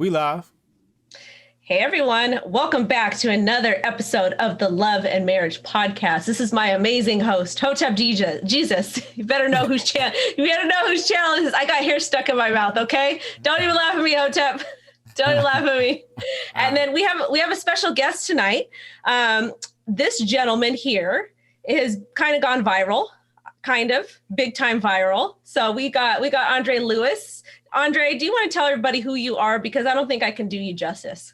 We live. Hey everyone, welcome back to another episode of the Love and Marriage Podcast. This is my amazing host, Hotep Jesus. You better know whose channel. You better know whose channel it is. I got hair stuck in my mouth. Okay, don't even laugh at me, Hotep. Don't even laugh at me. And then we have a special guest tonight. This gentleman here has kind of gone viral, kind of big time viral. So we got Andre Lewis. Andre, do you want to tell everybody who you are? Because I don't think I can do you justice.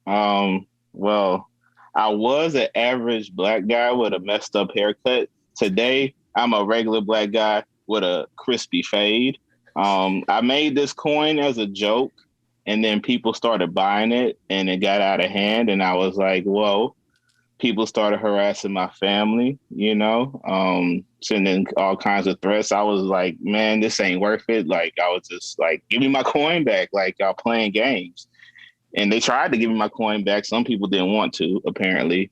Well, I was an average black guy with a messed up haircut. Today, I'm a regular black guy with a crispy fade. I made this coin as a joke, and then people started buying it, and it got out of hand, and I was like, whoa. People started harassing my family, sending all kinds of threats. I was like, man, this ain't worth it. Like, I was just like, give me my coin back. Like, y'all playing games. And they tried to give me my coin back. Some people didn't want to, apparently,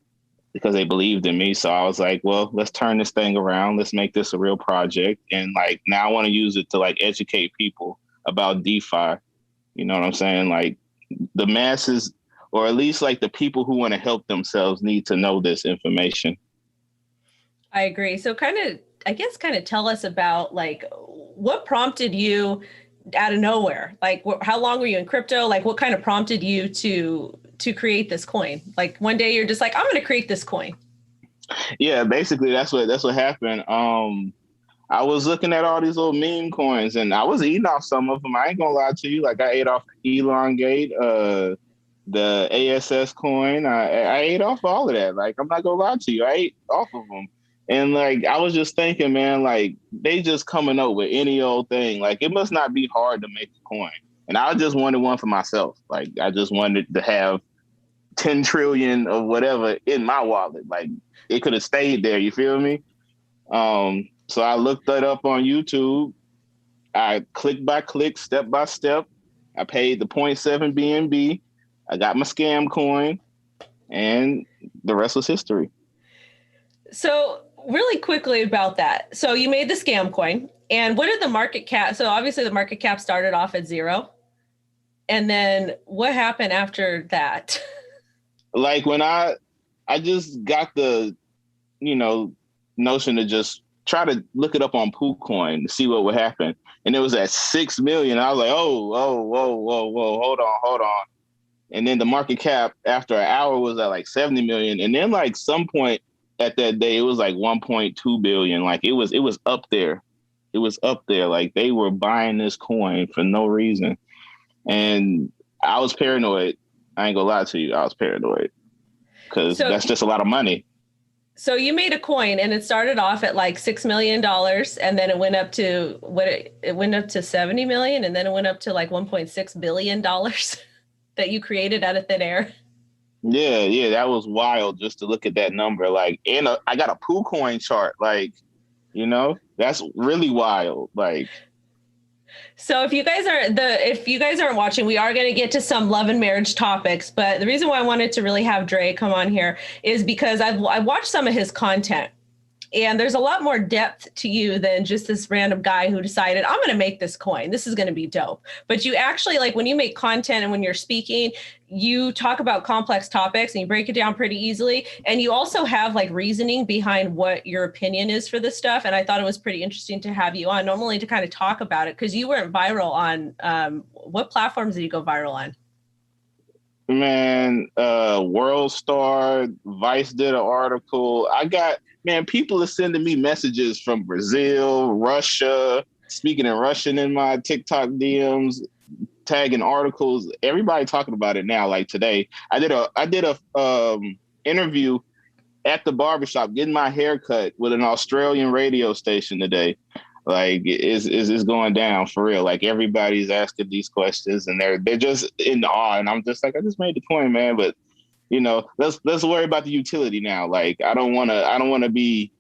because they believed in me. So I was like, well, let's turn this thing around. Let's make this a real project. And like, now I want to use it to like educate people about DeFi. You know what I'm saying? Like the masses, or at least like the people who want to help themselves need to know this information. I agree. So kind of tell us about like what prompted you out of nowhere? Like how long were you in crypto? Like what kind of prompted you to create this coin? Like one day you're just like, I'm going to create this coin. Yeah, basically that's what happened. I was looking at all these little meme coins and I was eating off some of them. I ain't gonna lie to you. Like I ate off Elongate, the ASS coin. I ate off all of that. Like, I'm not gonna lie to you. I ate off of them. And like, I was just thinking, man, like they just coming up with any old thing. Like it must not be hard to make a coin. And I just wanted one for myself. Like I just wanted to have 10 trillion of whatever in my wallet. Like it could have stayed there. You feel me? So I looked that up on YouTube. I click by click, step by step. I paid the 0.7 BNB. I got my scam coin, and the rest was history. So really quickly about that. So you made the scam coin, and what did the market cap? So obviously the market cap started off at zero. And then what happened after that? Like when I just got the, notion to just try to look it up on PooCoin to see what would happen. And it was at 6 million. I was like, whoa, hold on. And then the market cap after an hour was at like 70 million. And then like some point at that day, it was like 1.2 billion. Like it was up there. It was up there. Like they were buying this coin for no reason. And I was paranoid. I ain't gonna lie to you. I was paranoid because that's just a lot of money. So you made a coin and it started off at like $6 million and then it went up to it went up to 70 million and then it went up to like $1.6 billion that you created out of thin air. Yeah, that was wild just to look at that number. Like, and I got a PooCoin chart. Like, that's really wild. Like, so if you guys aren't watching, we are going to get to some love and marriage topics. But the reason why I wanted to really have Dre come on here is because I watched some of his content. And there's a lot more depth to you than just this random guy who decided, I'm going to make this coin. This is going to be dope. But you actually, like when you make content and when you're speaking, you talk about complex topics and you break it down pretty easily. And you also have like reasoning behind what your opinion is for this stuff. And I thought it was pretty interesting to have you on, normally to kind of talk about it, because you weren't viral on, what platforms did you go viral on? Man, World Star, Vice did an article. People are sending me messages from Brazil, Russia, speaking in Russian in my TikTok DMs, tagging articles. Everybody talking about it now. Like today, I did a interview at the barbershop, getting my hair cut with an Australian radio station today. Like it's going down for real. Like everybody's asking these questions and they're just in awe. And I'm just like, I just made the coin, man. But let's worry about the utility now. Like I don't want to be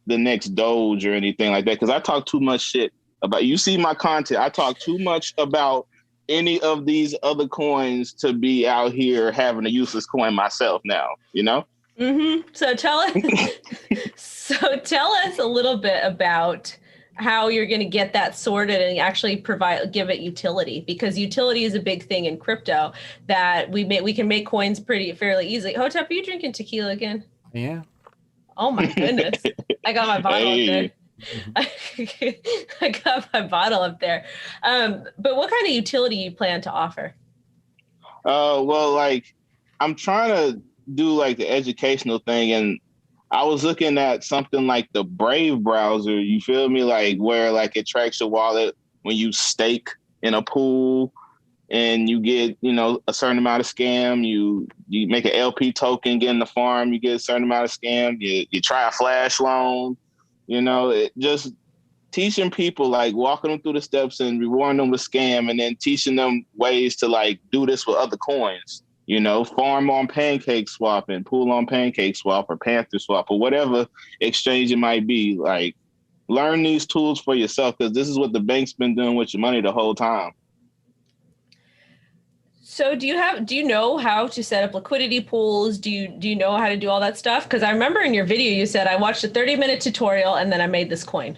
the next Doge or anything like that, because I talk too much shit about. You see my content. I talk too much about any of these other coins to be out here having a useless coin myself now. Mm-hmm. So tell us a little bit about how you're going to get that sorted and actually give it utility, because utility is a big thing in crypto that we can make coins fairly easily. Hotep, are you drinking tequila again? Yeah. Oh my goodness. I got my bottle up there. I got my bottle up there. But what kind of utility you plan to offer? Well, like I'm trying to do like the educational thing, and I was looking at something like the Brave browser, you feel me? Like where like it tracks your wallet when you stake in a pool and you get, a certain amount of scam. You make an LP token, get in the farm, you get a certain amount of scam. You try a flash loan, it just teaching people, like walking them through the steps and rewarding them with scam, and then teaching them ways to like do this with other coins. Farm on Pancake Swap and pool on Pancake Swap or Panther Swap or whatever exchange it might be. Like, learn these tools for yourself, because this is what the bank's been doing with your money the whole time. So do you know how to set up liquidity pools? Do you know how to do all that stuff? Because I remember in your video you said I watched a 30-minute tutorial and then I made this coin.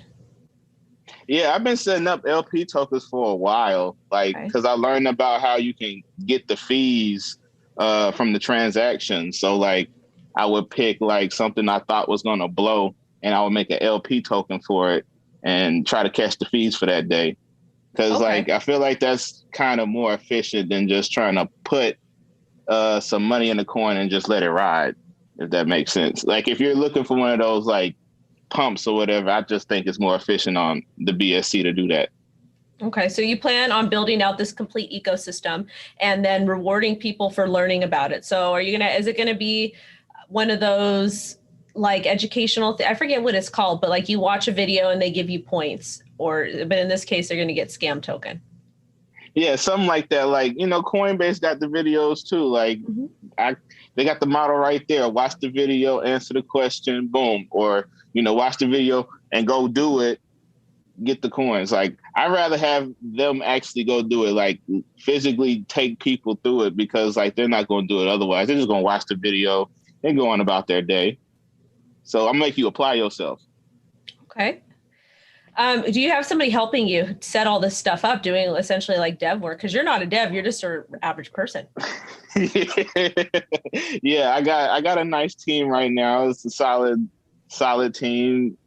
Yeah, I've been setting up LP tokens for a while, like because I learned about how you can get the fees from the transaction. So like I would pick like something I thought was going to blow, and I would make an LP token for it and try to catch the fees for that day. Because like I feel like that's kind of more efficient than just trying to put some money in the coin and just let it ride, if that makes sense. Like if you're looking for one of those like pumps or whatever, I just think it's more efficient on the BSC to do that. Okay, so you plan on building out this complete ecosystem and then rewarding people for learning about it. So is it gonna be one of those like educational, I forget what it's called, but like you watch a video and they give you points, but in this case, they're gonna get scam token. Yeah, something like that. Like, Coinbase got the videos too. Like they got the model right there. Watch the video, answer the question, boom. Or, watch the video and go do it, get the coins. Like, I'd rather have them actually go do it, like physically take people through it, because like they're not going to do it otherwise. They're just going to watch the video and go on about their day. So I'll make you apply yourself. Okay. Do you have somebody helping you set all this stuff up, doing essentially like dev work? Because you're not a dev, you're just an average person. Yeah, I got a nice team right now. It's a solid team.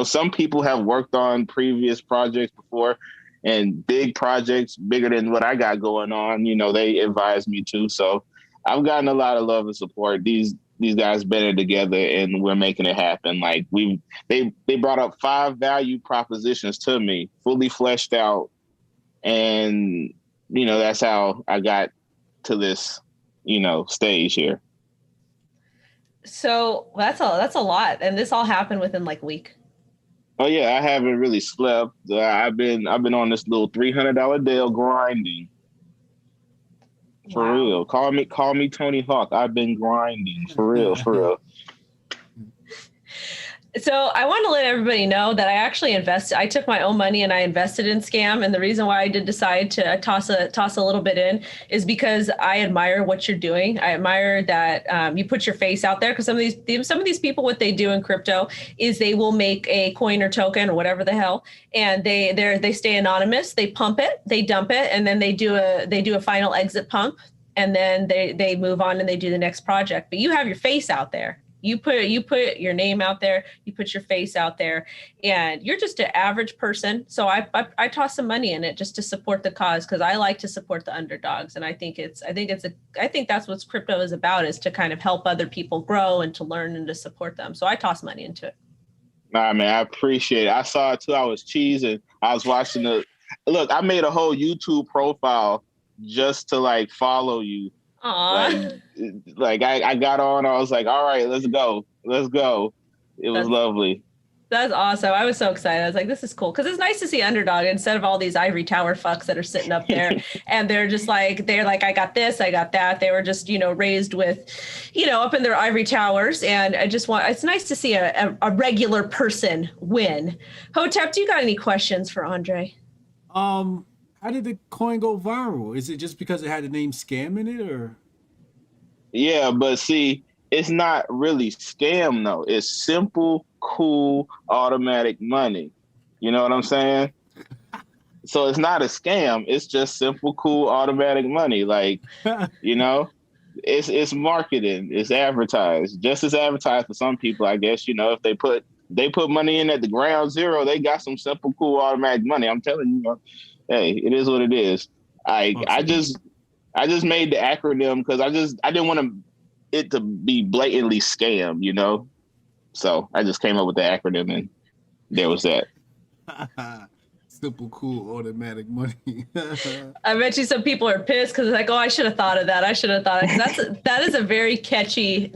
Some people have worked on previous projects before, and big projects bigger than what I got going on. They advise me too. So I've gotten a lot of love and support. These guys better together, and we're making it happen. Like they brought up 5 value propositions to me, fully fleshed out, and that's how I got to this stage here. So that's a lot, and this all happened within like a week. Oh yeah, I haven't really slept. I've been on this little $300 deal grinding. For real. Call me Tony Hawk. I've been grinding. For real. So I want to let everybody know that I actually I took my own money and I invested in Scam. And the reason why I did decide to toss a little bit in is because I admire what you're doing. I admire that you put your face out there, because some of these people, what they do in crypto is they will make a coin or token or whatever the hell, and they stay anonymous. They pump it, they dump it, and then they do a final exit pump, and then they move on and they do the next project. But you have your face out there. You put your name out there, you put your face out there, and you're just an average person. So I toss some money in it just to support the cause, because I like to support the underdogs, and I think that's what crypto is about, is to kind of help other people grow and to learn and to support them. So I toss money into it. Nah, man, I appreciate it. I saw it too. I was cheesing. I was watching look. I made a whole YouTube profile just to like follow you. Like I got on, I was like, all right, let's go. It was lovely. That's awesome. I was so excited. I was like, this is cool, because it's nice to see underdog instead of all these ivory tower fucks that are sitting up there and they're like, I got this, I got that. They were just, raised with, up in their ivory towers. And it's nice to see a regular person win. Hotep, do you got any questions for Andre? How did the coin go viral? Is it just because it had the name Scam in it, or? Yeah, but see, it's not really scam though. It's simple, cool, automatic money. You know what I'm saying? So it's not a scam. It's just simple, cool, automatic money. Like, you know, it's marketing. It's advertised. Just as advertised for some people, I guess. You know, if they put money in at the ground zero, they got some simple, cool, automatic money. I'm telling you, hey, it is what it is. I just made the acronym because I didn't want it to be blatantly scam, you know. So I just came up with the acronym, and there was that. Simple, cool, automatic money. I bet you some people are pissed because it's like, oh, I should have thought of that. I should have thought of that. That is a very catchy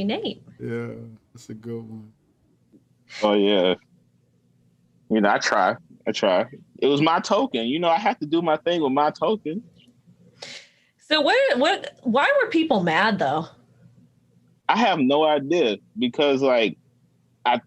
name. Yeah, that's a good one. Oh yeah. You know, I try. It was my token. You know, I have to do my thing with my token. So why were people mad though? I have no idea because like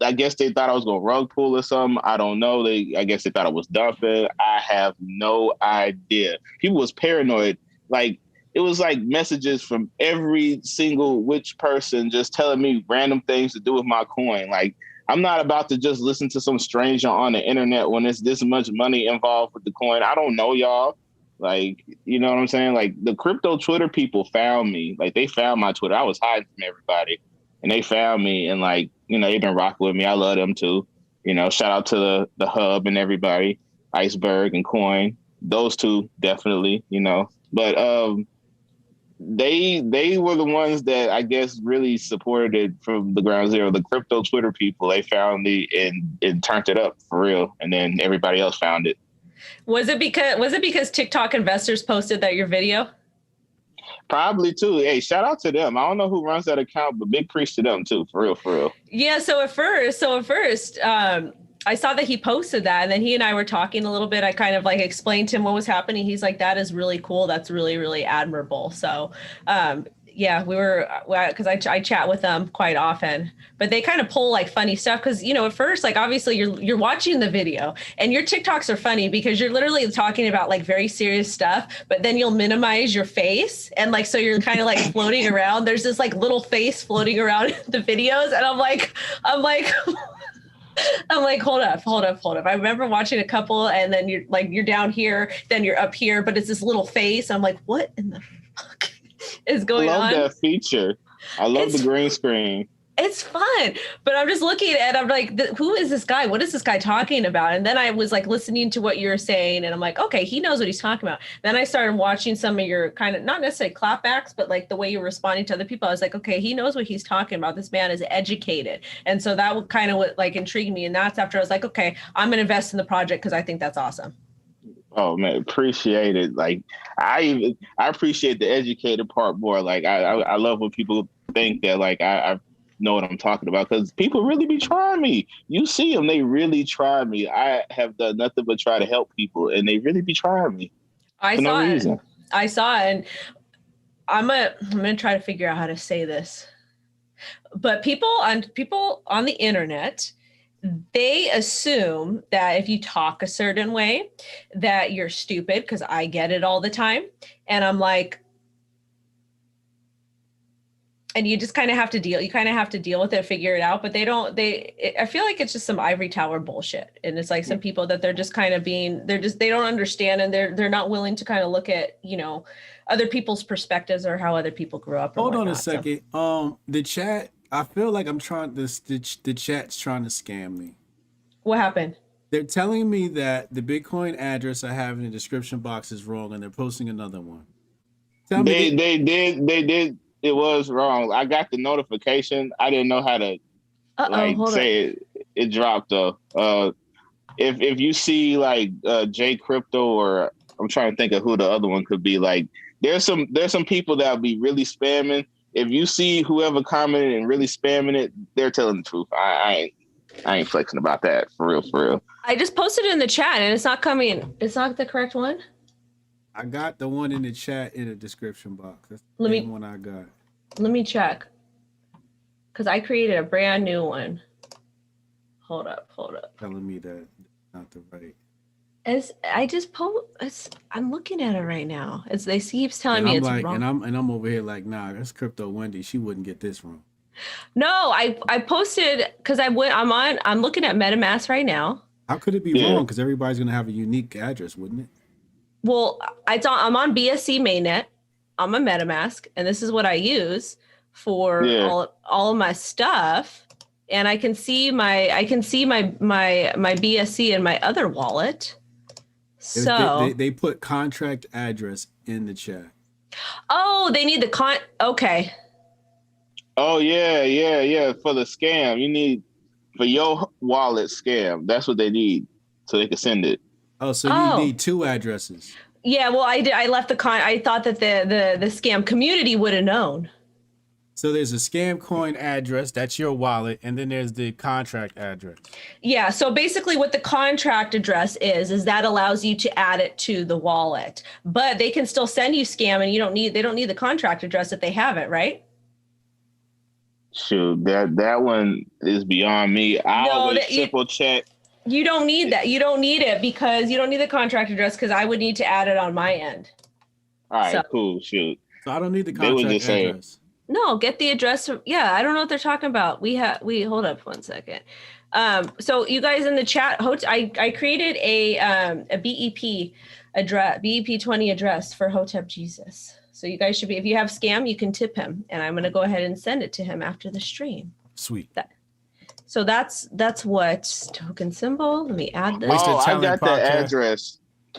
I guess they thought I was gonna rug pull or something. I don't know. I guess they thought I was dumping. I have no idea. People was paranoid. Like it was like messages from every single witch person just telling me random things to do with my coin. Like I'm not about to just listen to some stranger on the internet when there's this much money involved with the coin. I don't know y'all. Like, you know what I'm saying? Like the crypto Twitter people found me. Like they found my Twitter. I was hiding from everybody and they found me and like, you know, they've been rocking with me. I love them too. You know, shout out to the hub and everybody, Iceberg and Coin. Those two definitely, you know. But they were the ones that I guess really supported it from the ground zero. The crypto Twitter people, they found me and turned it up for real. And then everybody else found it. Was it because TikTok investors posted that your video? Probably too. Hey, shout out to them. I don't know who runs that account, but big preach to them too, for real. Yeah. So at first, I saw that he posted that, and then he and I were talking a little bit. I kind of like explained to him what was happening. He's like, "That is really cool. That's really, really admirable." So, yeah, we were because I chat with them quite often, but they kind of pull like funny stuff because you know at first like obviously you're watching the video and your TikToks are funny because you're literally talking about like very serious stuff, but then you'll minimize your face and like so you're kind of like floating around. There's this like little face floating around in the videos, and I'm like. I'm like, hold up. I remember watching a couple and then you're down here, then you're up here, but it's this little face. I'm like, what in the fuck is going on? I love that feature. I love the green screen. It's fun, but I'm just looking at I'm like, who is this guy? What is this guy talking about? And then I was like listening to what you're saying and I'm like, okay, he knows what he's talking about. Then I started watching some of your kind of not necessarily clapbacks, but like the way you're responding to other people. I was like, okay, he knows what he's talking about. This man is educated. And so that would kind of like intrigue me. And that's after I was like, okay, I'm going to invest in the project because I think that's awesome. Oh man, appreciate it. Like I appreciate the educated part more. Like I love when people think that like I know what I'm talking about because people really be trying me. You see them, they really try me. I have done nothing but try to help people and they really be trying me. I saw it. And I'm gonna try to figure out how to say this. But people on the internet, they assume that if you talk a certain way that you're stupid because I get it all the time. And I'm like, and you just kind of have to deal with it, figure it out. But I feel like it's just some ivory tower bullshit. And it's like some people that they're just kind of they don't understand. And they're not willing to kind of look at, you know, other people's perspectives or how other people grew up. Hold on a second. So. The chat, I feel like the chat's trying to scam me. What happened? They're telling me that the Bitcoin address I have in the description box is wrong and they're posting another one. They did. It was wrong. I got the notification. I didn't know how to say it. It dropped though. If you see like J Crypto or I'm trying to think of who the other one could be. Like there's some people that will be really spamming. If you see whoever commented and really spamming it, they're telling the truth. I ain't flexing about that for real. I just posted it in the chat and it's not coming. It's not the correct one. I got the one in the chat in the description box. That's the one I got. Let me check. Because I created a brand new one. Hold up. Telling me that not the right. I'm looking at it right now. They keeps telling me it's wrong. And I'm over here like, nah, that's Crypto Wendy. She wouldn't get this wrong. No, I posted because I'm looking at MetaMask right now. How could it be Yeah. wrong? Because everybody's gonna have a unique address, wouldn't it? Well, I'm on BSC mainnet. I'm a MetaMask, and this is what I use for Yeah. all of my stuff. And I can see my BSC in my other wallet. So They put contract address in the chat. oh, they need the okay. Oh yeah. For the scam, you need for your wallet scam. That's what they need, so they can send it. Oh, so you need two addresses. Yeah, well, I left I thought that the scam community would have known. So there's a scam coin address, that's your wallet, and then there's the contract address. Yeah, so basically what the contract address is that allows you to add it to the wallet. But they can still send you scam and they don't need the contract address if they have it, right? Shoot, that one is beyond me. I always triple check. You don't need that. You don't need it because you don't need the contract address because I would need to add it on my end. All right, cool. Shoot. So I don't need the contract address. No, get the address. Yeah, I don't know what they're talking about. We hold up 1 second. So you guys in the chat, I created a BEP address, BEP20 address for Hotep Jesus. So you guys should be, if you have scam, you can tip him, and I'm going to go ahead and send it to him after the stream. Sweet. So that's what token symbol. Let me add this. Oh, I got the address.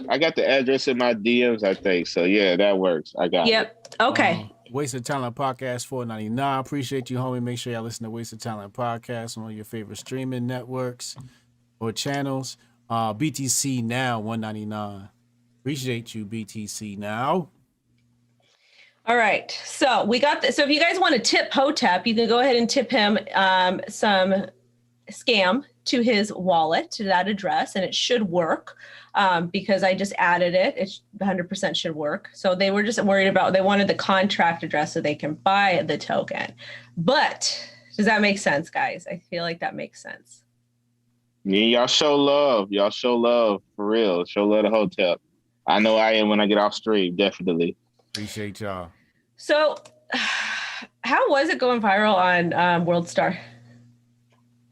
I got the address in my DMs, I think. So yeah, that works. I got it. Yep. Okay. Wasted Talent Podcast $4.99. Appreciate you, homie. Make sure y'all listen to Wasted Talent Podcast on all your favorite streaming networks or channels. BTC Now $1.99. Appreciate you, BTC Now. All right. So we got this. So if you guys want to tip Hotep, you can go ahead and tip him some scam to his wallet, to that address, and it should work because I just added it. It 100% should work. So they were just worried about, they wanted the contract address so they can buy the token. But does that make sense, guys? I feel like that makes sense. Yeah, y'all show love. Y'all show love for real. Show love to Hotep. I know I am when I get off stream, definitely. Appreciate y'all. So how was it going viral on World Star?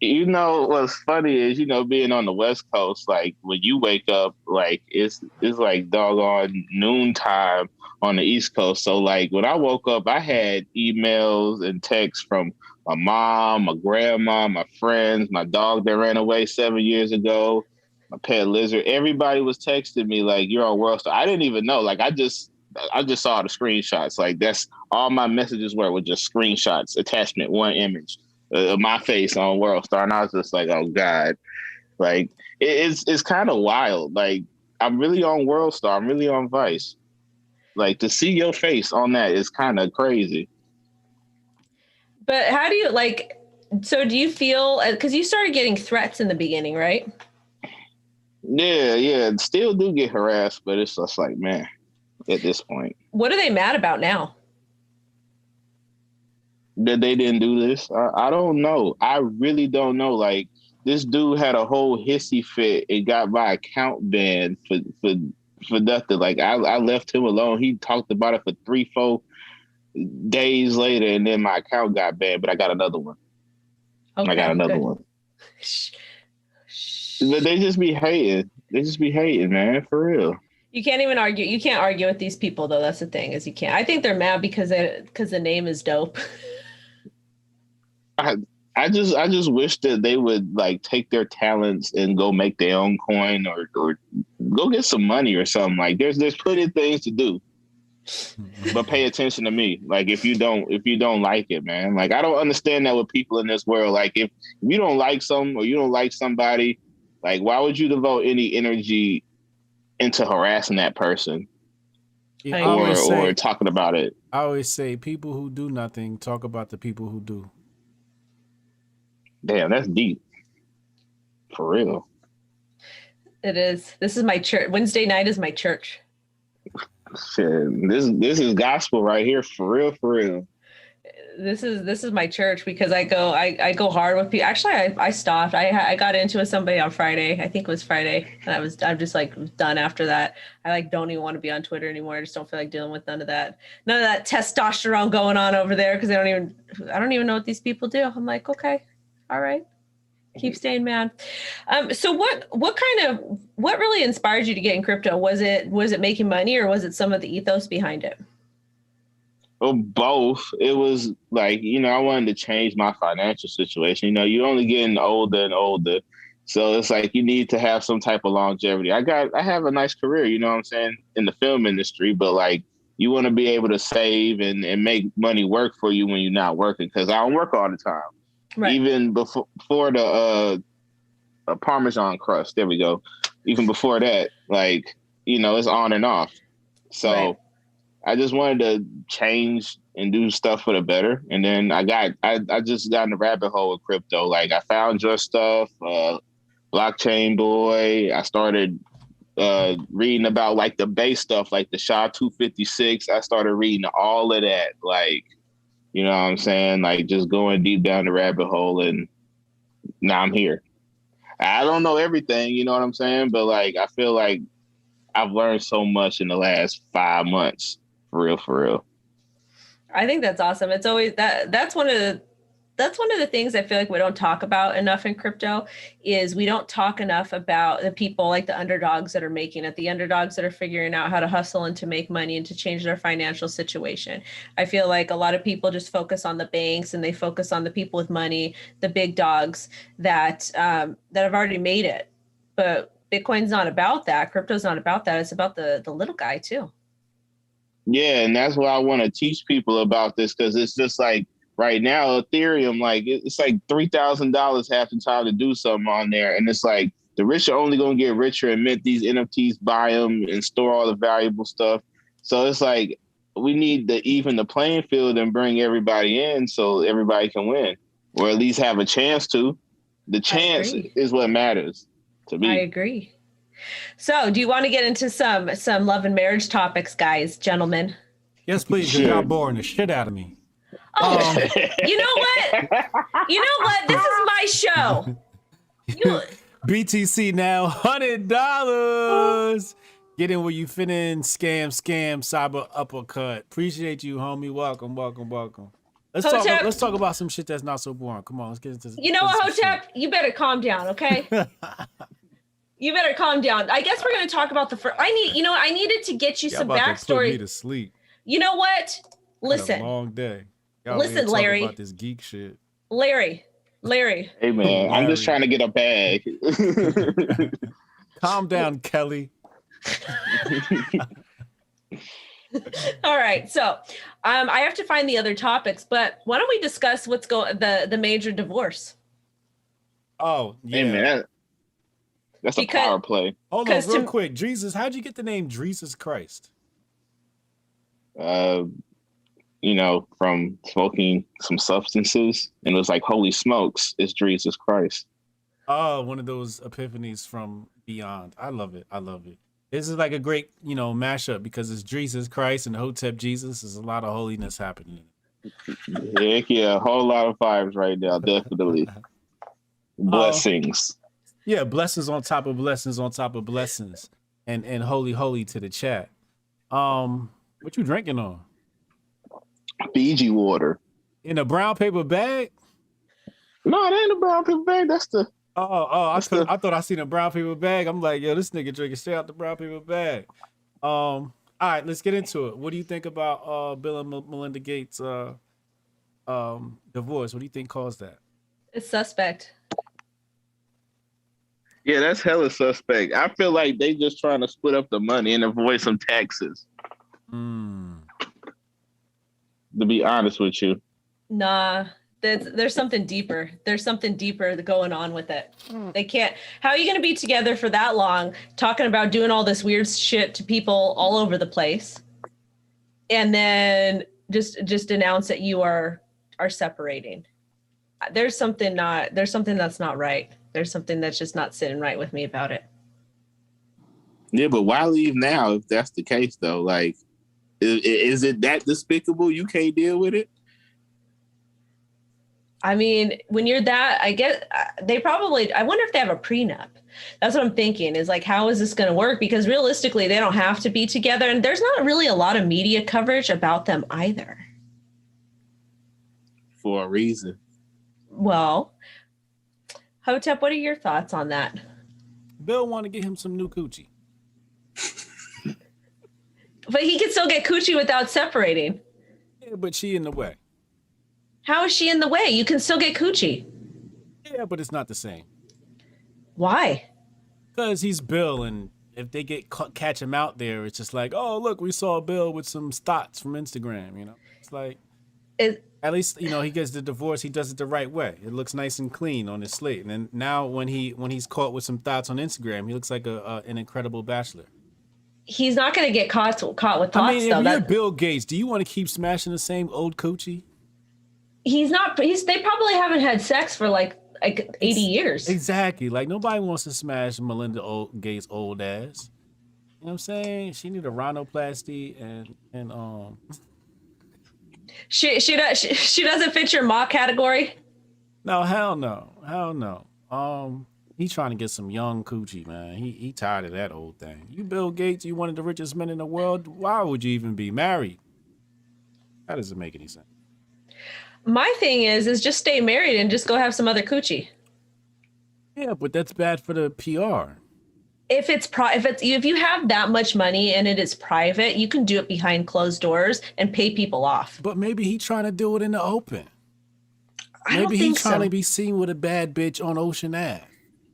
You know, what's funny is, being on the West Coast, like when you wake up, like it's like doggone noontime on the East Coast. So like when I woke up, I had emails and texts from my mom, my grandma, my friends, my dog that ran away 7 years ago, my pet lizard. Everybody was texting me like, you're on World Star. I didn't even know. Like I just saw the screenshots. Like that's all my messages were just screenshots, attachment, one image. My face on World Star, and I was just like, oh God, like it's kind of wild. Like I'm really on World Star, I'm really on Vice. Like to see your face on that is kind of crazy. But how do you so do you feel, because you started getting threats in the beginning, right? Yeah, still do get harassed, but it's just like, man, at this point. What are they mad about now? That they didn't do this? I don't know. I really don't know. Like this dude had a whole hissy fit and got my account banned for nothing. Like I left him alone. He talked about it for 3-4 days later, and then my account got banned. But I got another one. Okay, I got another one. But they just be hating. They just be hating, man. For real. You can't even argue. You can't argue with these people, though. That's the thing, is you can't. I think they're mad because the name is dope. I just wish that they would like take their talents and go make their own coin or go get some money or something. Like there's plenty of things to do, but pay attention to me. Like if you don't like it, man. Like I don't understand that with people in this world. Like if you don't like something or you don't like somebody, like why would you devote any energy into harassing that person or talking about it? I always say people who do nothing talk about the people who do. Damn, that's deep. For real. It is. This is my church. Wednesday night is my church. Shit, this is gospel right here. For real, for real. This is my church because I go hard with people. Actually, I stopped. I got into with somebody on Friday. I think it was Friday, and I'm just like done after that. I don't even want to be on Twitter anymore. I just don't feel like dealing with none of that testosterone going on over there because I don't even know what these people do. I'm like, okay, all right. Keep staying mad. So what really inspired you to get in crypto? Was it making money, or was it some of the ethos behind it? Well, both. It was like, I wanted to change my financial situation. You're only getting older and older. So it's like you need to have some type of longevity. I have a nice career, you know what I'm saying, in the film industry, but like you want to be able to save and make money work for you when you're not working, because I don't work all the time. Right. Even before the Parmesan crust, there we go. Even before that, like, it's on and off. So right. I just wanted to change and do stuff for the better. And then I just got in the rabbit hole with crypto. Like I found your stuff, Blockchain Boy. I started reading about like the base stuff, like the SHA-256. I started reading all of that. Like, you know what I'm saying? Like just going deep down the rabbit hole, and now I'm here. I don't know everything, you know what I'm saying? But like, I feel like I've learned so much in the last 5 months. For real. I think that's awesome. It's always that's one of the things I feel like we don't talk about enough in crypto, is we don't talk enough about the people like the underdogs that are making it, the underdogs that are figuring out how to hustle and to make money and to change their financial situation. I feel like a lot of people just focus on the banks, and they focus on the people with money, the big dogs that have already made it. But Bitcoin's not about that. Crypto's not about that. It's about the little guy too. Yeah, and that's why I want to teach people about this, because it's just like right now, Ethereum, like it's like $3,000 half the time to do something on there. And it's like the rich are only going to get richer and mint these NFTs, buy them and store all the valuable stuff. So it's like we need to even the playing field and bring everybody in so everybody can win, or at least have a chance to. The chance is what matters to me. I agree. So do you want to get into some love and marriage topics, guys, gentlemen? Yes, please. Sure. You're boring the shit out of me. Oh, you know what? This is my show. BTC now, $100. Get in where you fit in. Scam, cyber uppercut. Appreciate you, homie. Welcome. Let's talk about some shit that's not so boring. Come on, let's get into. You know what, Hotep? You better calm down, okay? You better calm down. I guess we're going to talk about the first. I needed to get you some backstory. Put me to sleep. You know what? Listen. Long day. Listen, Larry. About this geek shit. Larry. Hey man, I'm just trying to get a bag. Calm down, Kelly. All right. So, I have to find the other topics, but why don't we discuss the major divorce? Oh, yeah. Hey man. That's a power play. Hold on, real quick. Dreesus, how'd you get the name Dreesus Christ? From smoking some substances, and it was like, holy smokes, it's Dreesus Christ. Oh, one of those epiphanies from beyond. I love it. This is like a great, mashup, because it's Dreesus Christ and Hotep Jesus. There's a lot of holiness happening. Heck yeah, a whole lot of vibes right now, definitely. Blessings. Yeah, blessings on top of blessings on top of blessings, and holy to the chat. What you drinking on? Fiji water. In a brown paper bag? No, it ain't a brown paper bag. That's the. I thought I seen a brown paper bag. I'm like, yo, this nigga drinking straight out the brown paper bag. All right, let's get into it. What do you think about Bill and Melinda Gates' divorce? What do you think caused that? It's suspect. Yeah, that's hella suspect. I feel like they just trying to split up the money and avoid some taxes. To be honest with you. Nah, there's something deeper. There's something deeper going on with it. They can't. How are you going to be together for that long, talking about doing all this weird shit to people all over the place, and then just announce that you are separating? There's something that's not right. There's something that's just not sitting right with me about it. Yeah, but why leave now if that's the case, though? Like, is it that despicable you can't deal with it? I mean, when you're that, I wonder if they have a prenup. That's what I'm thinking, is like, how is this going to work? Because realistically, they don't have to be together. And there's not really a lot of media coverage about them either. For a reason. Well, Hotep, what are your thoughts on that? Bill want to get him some new coochie. But he can still get coochie without separating. Yeah, but she in the way. How is she in the way? You can still get coochie. Yeah, but it's not the same. Why? Because he's Bill, and if they catch him out there, it's just like, oh, look, we saw Bill with some thoughts from Instagram, you know? It's like, at least, you know, he gets the divorce, he does it the right way. It looks nice and clean on his slate. And then now when he's caught with some thoughts on Instagram, he looks like an incredible bachelor. He's not going to get caught with thoughts, I mean, though. if you're Bill Gates, do you want to keep smashing the same old coochie? They probably haven't had sex for like 80 years. Exactly. Like, nobody wants to smash Melinda Gates' old ass. You know what I'm saying? She need a rhinoplasty and She doesn't fit your Ma category. No, hell no. He's trying to get some young coochie, man. He tired of that old thing. You Bill Gates, you one of the richest men in the world. Why would you even be married? That doesn't make any sense. My thing is just stay married and just go have some other coochie. Yeah, but that's bad for the PR. If you have that much money and it is private, you can do it behind closed doors and pay people off. But maybe he trying to do it in the open. Maybe he's trying to be seen with a bad bitch on Ocean Ave.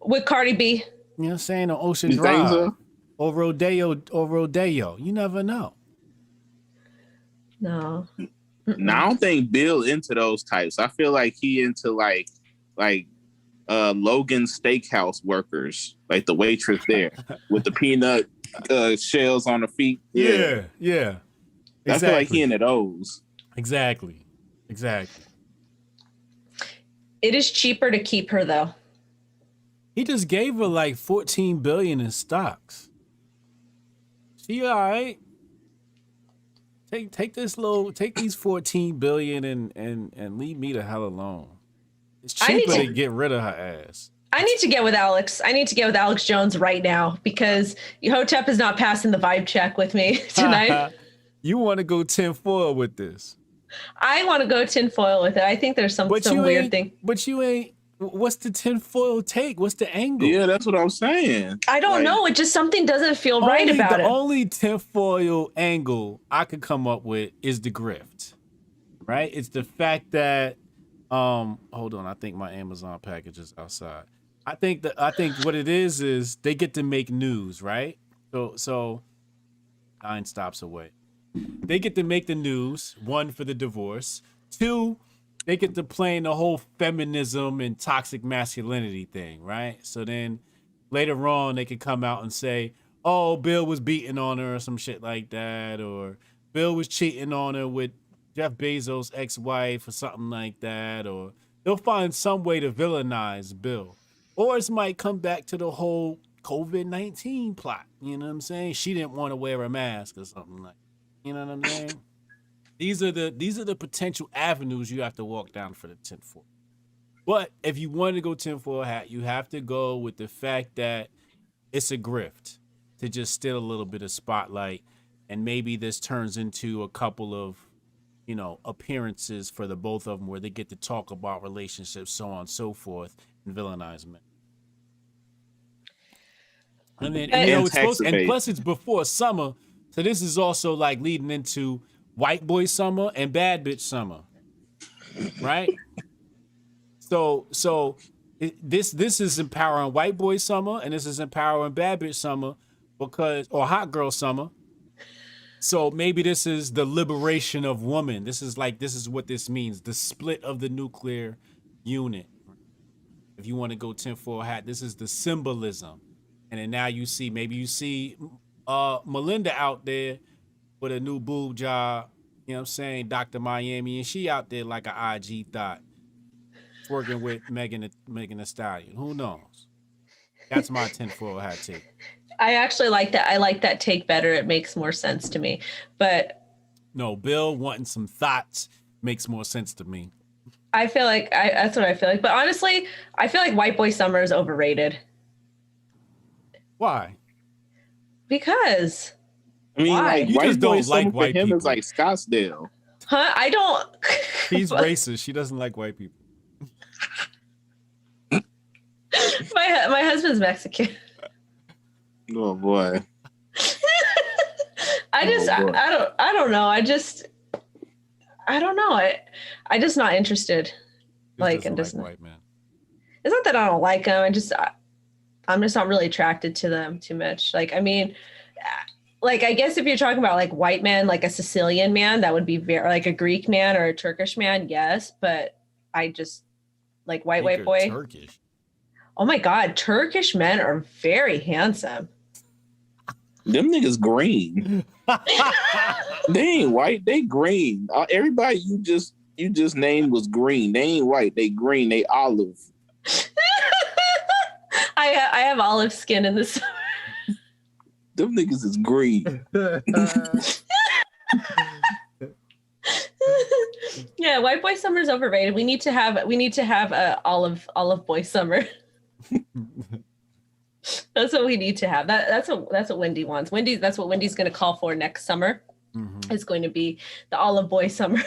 With Cardi B. You know what I'm saying? On Ocean Drive. Or Rodeo. You never know. No. No, I don't think Bill into those types. I feel like he into like Logan Steakhouse workers, like the waitress there with the peanut shells on the feet. Yeah. Exactly. I feel like he into those. Exactly. It is cheaper to keep her though. He just gave her like $14 billion in stocks. She all right. Take these $14 billion and leave me the hell alone. It's cheaper to get rid of her ass. I need to get with Alex. I need to get with Alex Jones right now because Hotep is not passing the vibe check with me tonight. You want to go tinfoil with this? I want to go tinfoil with it. I think there's some weird thing. But you ain't. What's the tinfoil take? What's the angle? Yeah, that's what I'm saying. I don't know. It just something doesn't feel right about it. The only tinfoil angle I could come up with is the grift, right? It's the fact that, hold on, I think my Amazon package is outside. I think what it is they get to make news, right? So 9 stops away. They get to make the news, 1 for the divorce, 2. They get to play the whole feminism and toxic masculinity thing, right? So then later on, they could come out and say, oh, Bill was beating on her or some shit like that, or Bill was cheating on her with Jeff Bezos' ex-wife or something like that, or they'll find some way to villainize Bill. Or it might come back to the whole COVID-19 plot, you know what I'm saying? She didn't want to wear a mask or something like that. You know what I'm saying? These are the potential avenues you have to walk down for the tinfoil. But if you want to go tinfoil hat, you have to go with the fact that it's a grift to just steal a little bit of spotlight, and maybe this turns into a couple of, you know, appearances for the both of them where they get to talk about relationships, so on and so forth, and villainize men. And then and plus it's before summer, so this is also like leading into white boy summer and bad bitch summer, right? So this is empowering white boy summer, and this is empowering bad bitch summer or hot girl summer. So maybe this is the liberation of woman. This is what this means: the split of the nuclear unit. If you want to go tinfoil hat, this is the symbolism, and then now you see Melinda out there with a new boob job, you know what I'm saying, Dr. Miami, and she out there like an IG thought, working with Megan Thee Stallion. Who knows? That's my tinfoil hat take. I actually like that. I like that take better. It makes more sense to me. But no, Bill wanting some thoughts makes more sense to me. I feel like that's what I feel like. But honestly, I feel like white boy summer is overrated. Why? Because I mean, like, you just don't like for white him people. is like Scottsdale. Huh? I don't. She's racist. She doesn't like white people. My husband's Mexican. Oh boy. I don't know. I don't know. I just not interested. Like, and just white man. It's not that I don't like them. I'm just not really attracted to them too much. Like, I mean, like, I guess if you're talking about like white men, like a Sicilian man, that would be very like a Greek man or a Turkish man. Yes. But I just like white boy. Turkish. Oh my God. Turkish men are very handsome. Them niggas green. They ain't white. They green. Everybody you just named was green. They ain't white. They green. They olive. I have olive skin in this. Them niggas is green. Yeah, white boy summer is overrated. We need to have a olive boy summer. That's what we need to have. That's what Wendy wants. That's what Wendy's going to call for next summer. Mm-hmm. It's going to be the olive boy summer.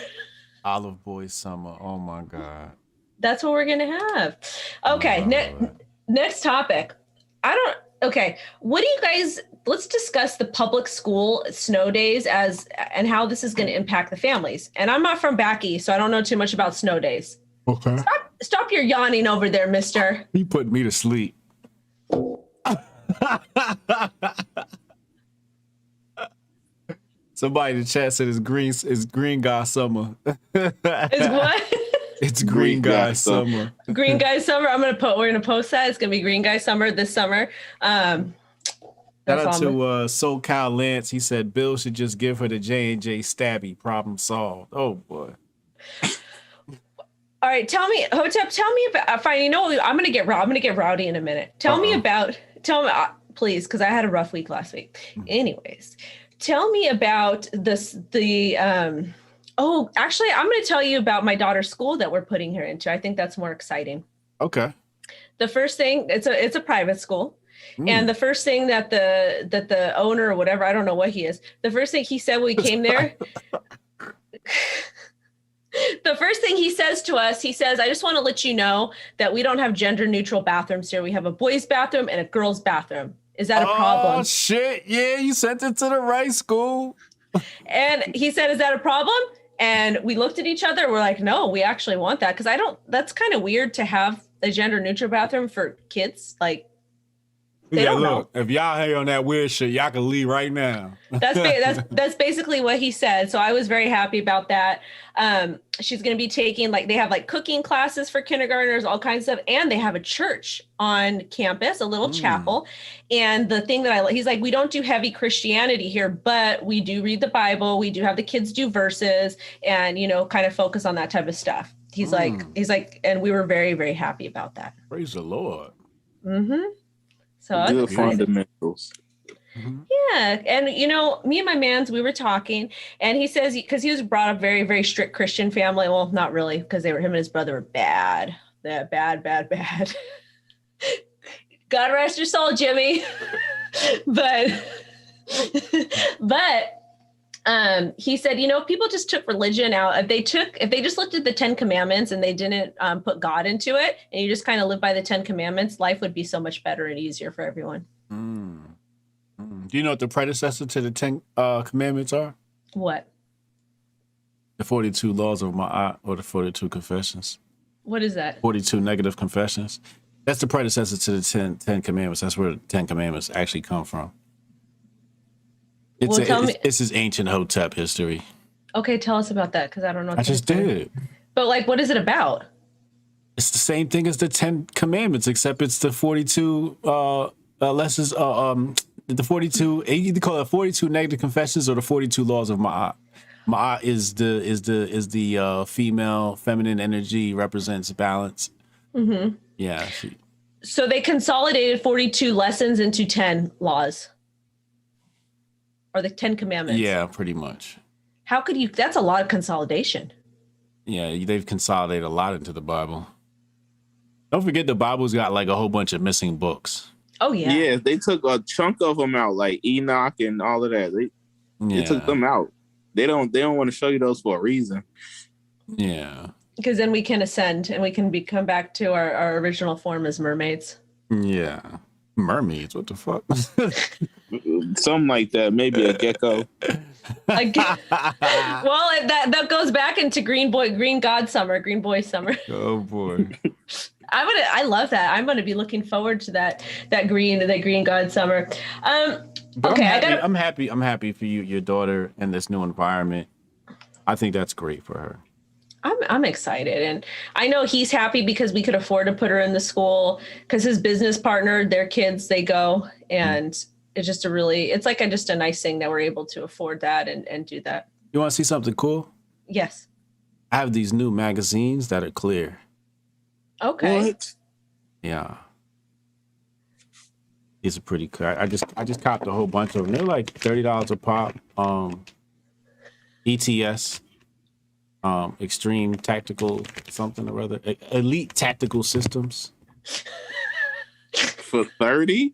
Olive boy summer. Oh my God. That's what we're going to have. Okay. Next topic. Okay. What do you guys, let's discuss the public school snow days and how this is going to impact the families. And I'm not from back east, so I don't know too much about snow days. Okay. Stop your yawning over there, mister. He put me to sleep. Somebody in the chat said it's green guy summer. Is what? It's green guy summer. Green guy summer. We're gonna post that. It's gonna be green guy summer this summer. Shout out to SoCal Lance. He said Bill should just give her the J&J stabby. Problem solved. Oh boy. All right, Hotep, tell me about. Fine, you know, I'm gonna get rowdy in a minute. Tell me, please, because I had a rough week last week. Mm-hmm. Anyways, tell me about this. Actually, I'm going to tell you about my daughter's school that we're putting her into. I think that's more exciting. Okay. The first thing, it's a private school. And the first thing that the owner or whatever, I don't know what he is, the first thing he said when we came there, the first thing he says to us, he says, I just want to let you know that we don't have gender neutral bathrooms here. We have a boys' bathroom and a girls' bathroom. Is that a problem? Oh, shit. Yeah, you sent it to the right school. And he said, is that a problem? And we looked at each other. We're like, no, we actually want that. Because that's kind of weird to have a gender neutral bathroom for kids. Like, they don't know. If y'all hate on that weird shit, y'all can leave right now. That's basically what he said. So I was very happy about that. She's going to be taking, like, they have like cooking classes for kindergartners, all kinds of stuff. And they have a church on campus, a little chapel. And the thing that he's like, we don't do heavy Christianity here, but we do read the Bible. We do have the kids do verses and, you know, kind of focus on that type of stuff. He's like, and we were very, very happy about that. Praise the Lord. Mm-hmm. So good fundamentals. Mm-hmm. Yeah. And, you know, me and my mans, we were talking and he says, because he was brought up very, very strict Christian family. Well, not really, because him and his brother were bad. They're bad. God rest your soul, Jimmy. but he said, you know, people just took religion out. If they just looked at the 10 Commandments and they didn't put God into it, and you just kind of live by the 10 Commandments, life would be so much better and easier for everyone. Do you know what the predecessor to the 10 Commandments are? What? The 42 laws of Ma'at, or the 42 confessions. What is that? 42 negative confessions. That's the predecessor to the 10 Commandments. That's where the 10 Commandments actually come from. It's his ancient Hotep history. Okay, tell us about that, because I don't know. I just did. But, like, what is it about? It's the same thing as the 10 Commandments, except it's the 42 lessons. The 42. You can call it 42 negative confessions or the 42 laws of Ma'at. Ma'at is the female feminine energy, represents balance. Mm-hmm. Yeah. So they consolidated 42 lessons into 10 laws. Or the 10 Commandments. Yeah, pretty much. How could you? That's a lot of consolidation. Yeah, they've consolidated a lot into the Bible. Don't forget the Bible's got like a whole bunch of missing books. Oh, yeah. Yeah, they took a chunk of them out, like Enoch and all of that. They took them out. They don't want to show you those for a reason. Yeah. Because then we can ascend and we can come back to our original form as mermaids. Yeah. Mermaids, what the fuck? Something like that. Maybe a gecko. Well, that goes back into Green God Summer, Green Boy Summer. Oh boy. I love that. I'm gonna be looking forward to that Green God Summer. But Okay, I'm happy for you, your daughter, in this new environment. I think that's great for her. I'm excited, and I know he's happy because we could afford to put her in the school because his business partner, their kids, they go, and it's just it's like just a nice thing that we're able to afford that and do that. You want to see something cool? Yes. I have these new magazines that are clear. Okay. What? Yeah. These are pretty cool. I just copped a whole bunch of them. They're like $30 a pop. ETS. Extreme tactical something or other. Elite tactical systems. For 30?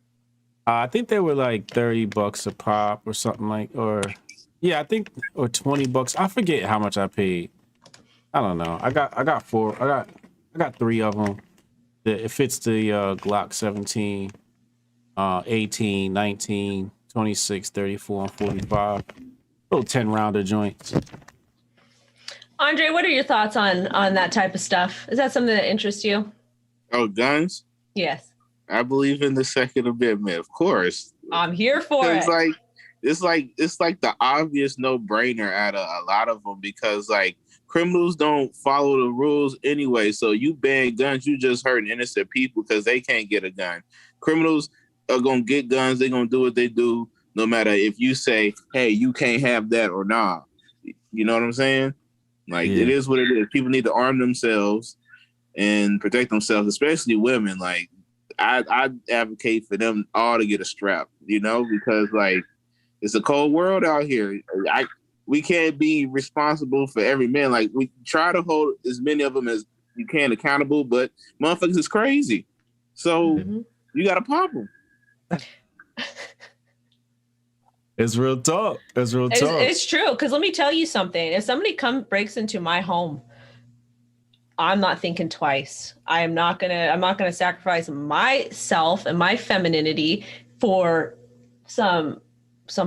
I think they were like $30 a pop or something or or $20. I forget how much I paid. I don't know. I got four. I got three of them. It fits the Glock 17, 18, 19, 26, 34, and 45. Little 10-rounder joints. Andre, what are your thoughts on that type of stuff? Is that something that interests you? Oh, guns? Yes. I believe in the Second Amendment, of course. I'm here for it. It's like the obvious no-brainer out of a lot of them because like criminals don't follow the rules anyway. So you ban guns, you just hurting innocent people because they can't get a gun. Criminals are gonna get guns. They're gonna do what they do, no matter if you say, "Hey, you can't have that" or not. You know what I'm saying? Like It is what it is. People need to arm themselves and protect themselves, especially women. Like I advocate for them all to get a strap, because like it's a cold world out here. We can't be responsible for every man. Like we try to hold as many of them as you can accountable, but motherfuckers is crazy. So you got to pop them. It's real talk. It's true. Because let me tell you something. If somebody breaks into my home, I'm not thinking twice. I'm not gonna sacrifice myself and my femininity for some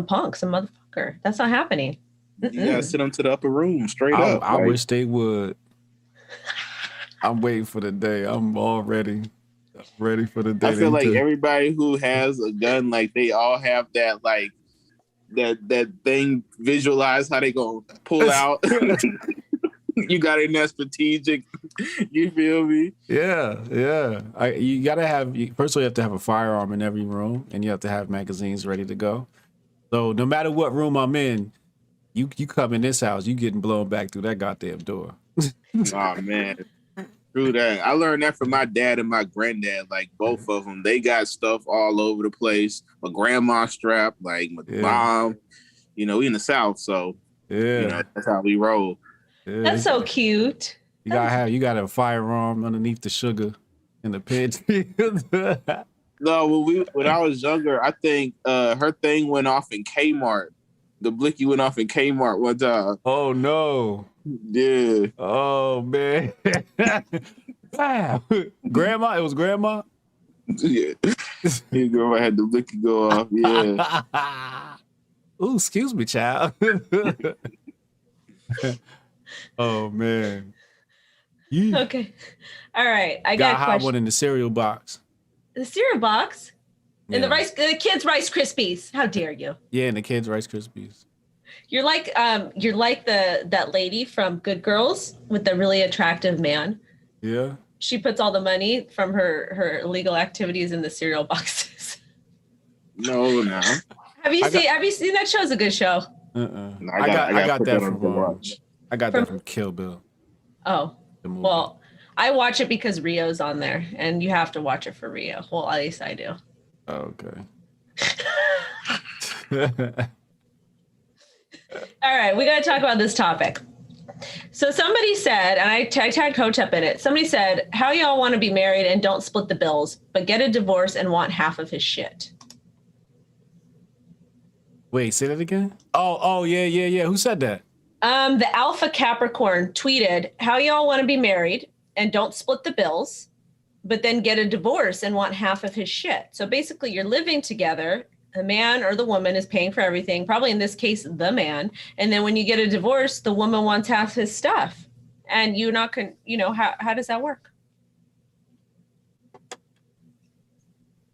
punk, some motherfucker. That's not happening. You gotta send them to the upper room straight up. I wish they would. I'm waiting for the day. I'm all ready for the day. I feel like everybody who has a gun, like they all have that like that thing visualize how they gonna pull out. You got it in that strategic. You feel me? Yeah. You gotta have. First of all, you have to have a firearm in every room, and you have to have magazines ready to go. So no matter what room I'm in, you come in this house, you getting blown back through that goddamn door. Oh man, true that. I learned that from my dad and my granddad. Like both of them, they got stuff all over the place. My grandma strapped, like my mom. We in the South, so that's how we roll. Yeah, that's so cute. You got a firearm underneath the sugar in the pantry. No, when I was younger, I think her thing went off in Kmart. The blicky went off in Kmart one time. Oh no! Yeah. Oh man! Wow. Grandma, it was grandma. Yeah. Your grandma had the blicky go off. Yeah. Ooh, excuse me, child. Oh man. Yeah. Okay. All right. I got a question. One in the cereal box. The cereal box? And the kids' Rice Krispies. How dare you? Yeah, and the kids' Rice Krispies. You're like that lady from Good Girls with the really attractive man. Yeah. She puts all the money from her illegal activities in the cereal boxes. No. Have you seen that show? It's a good show. No, I got that from Kill Bill. Oh. Well, I watch it because Rio's on there, and you have to watch it for Rio. Well, at least I do. Okay. All right, we got to talk about this topic. So somebody said, and I tagged Hotep in it. Somebody said, how y'all want to be married and don't split the bills, but get a divorce and want half of his shit? Wait, say that again? Oh, yeah. Who said that? The Alpha Capricorn tweeted, how y'all want to be married and don't split the bills, but then get a divorce and want half of his shit. So basically you're living together. The man or the woman is paying for everything, probably in this case, the man. And then when you get a divorce, the woman wants half his stuff. And you're not going to, you know, how does that work?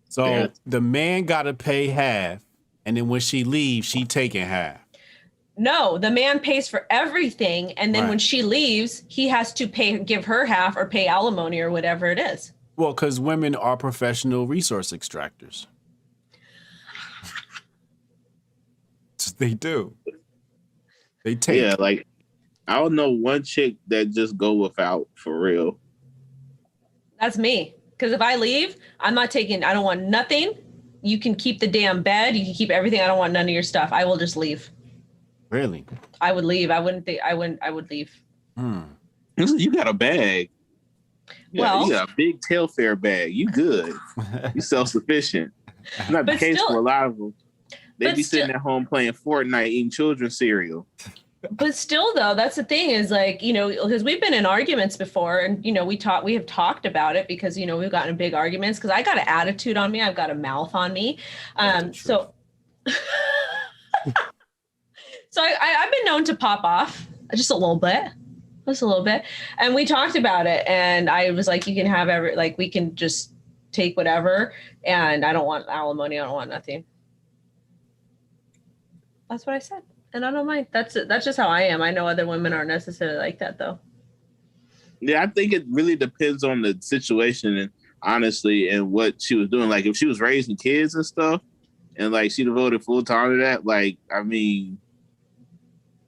So the man got to pay half. And then when she leaves, she taking half. No, the man pays for everything. And then when she leaves, he has to give her half or pay alimony or whatever it is. Well, because women are professional resource extractors. They do. They take. Yeah, like, I don't know one chick that just go without for real. That's me. Because if I leave, I don't want nothing. You can keep the damn bed. You can keep everything. I don't want none of your stuff. I will just leave. Really? I would leave. I would leave. You got a bag. Well, you got a big Telfair bag. You good. You self-sufficient. Not the case for a lot of them. They be sitting at home playing Fortnite, eating children's cereal. But still, though, that's the thing is like, you know, because we've been in arguments before and, you know, we have talked about it because, you know, we've gotten in big arguments because I got an attitude on me. I've got a mouth on me. So I've been known to pop off just a little bit. And we talked about it. And I was like, you can have we can just take whatever. And I don't want alimony. I don't want nothing. That's what I said. And I don't mind. That's just how I am. I know other women aren't necessarily like that, though. Yeah, I think it really depends on the situation and honestly, and what she was doing. Like, if she was raising kids and stuff, and like she devoted full time to that, like, I mean,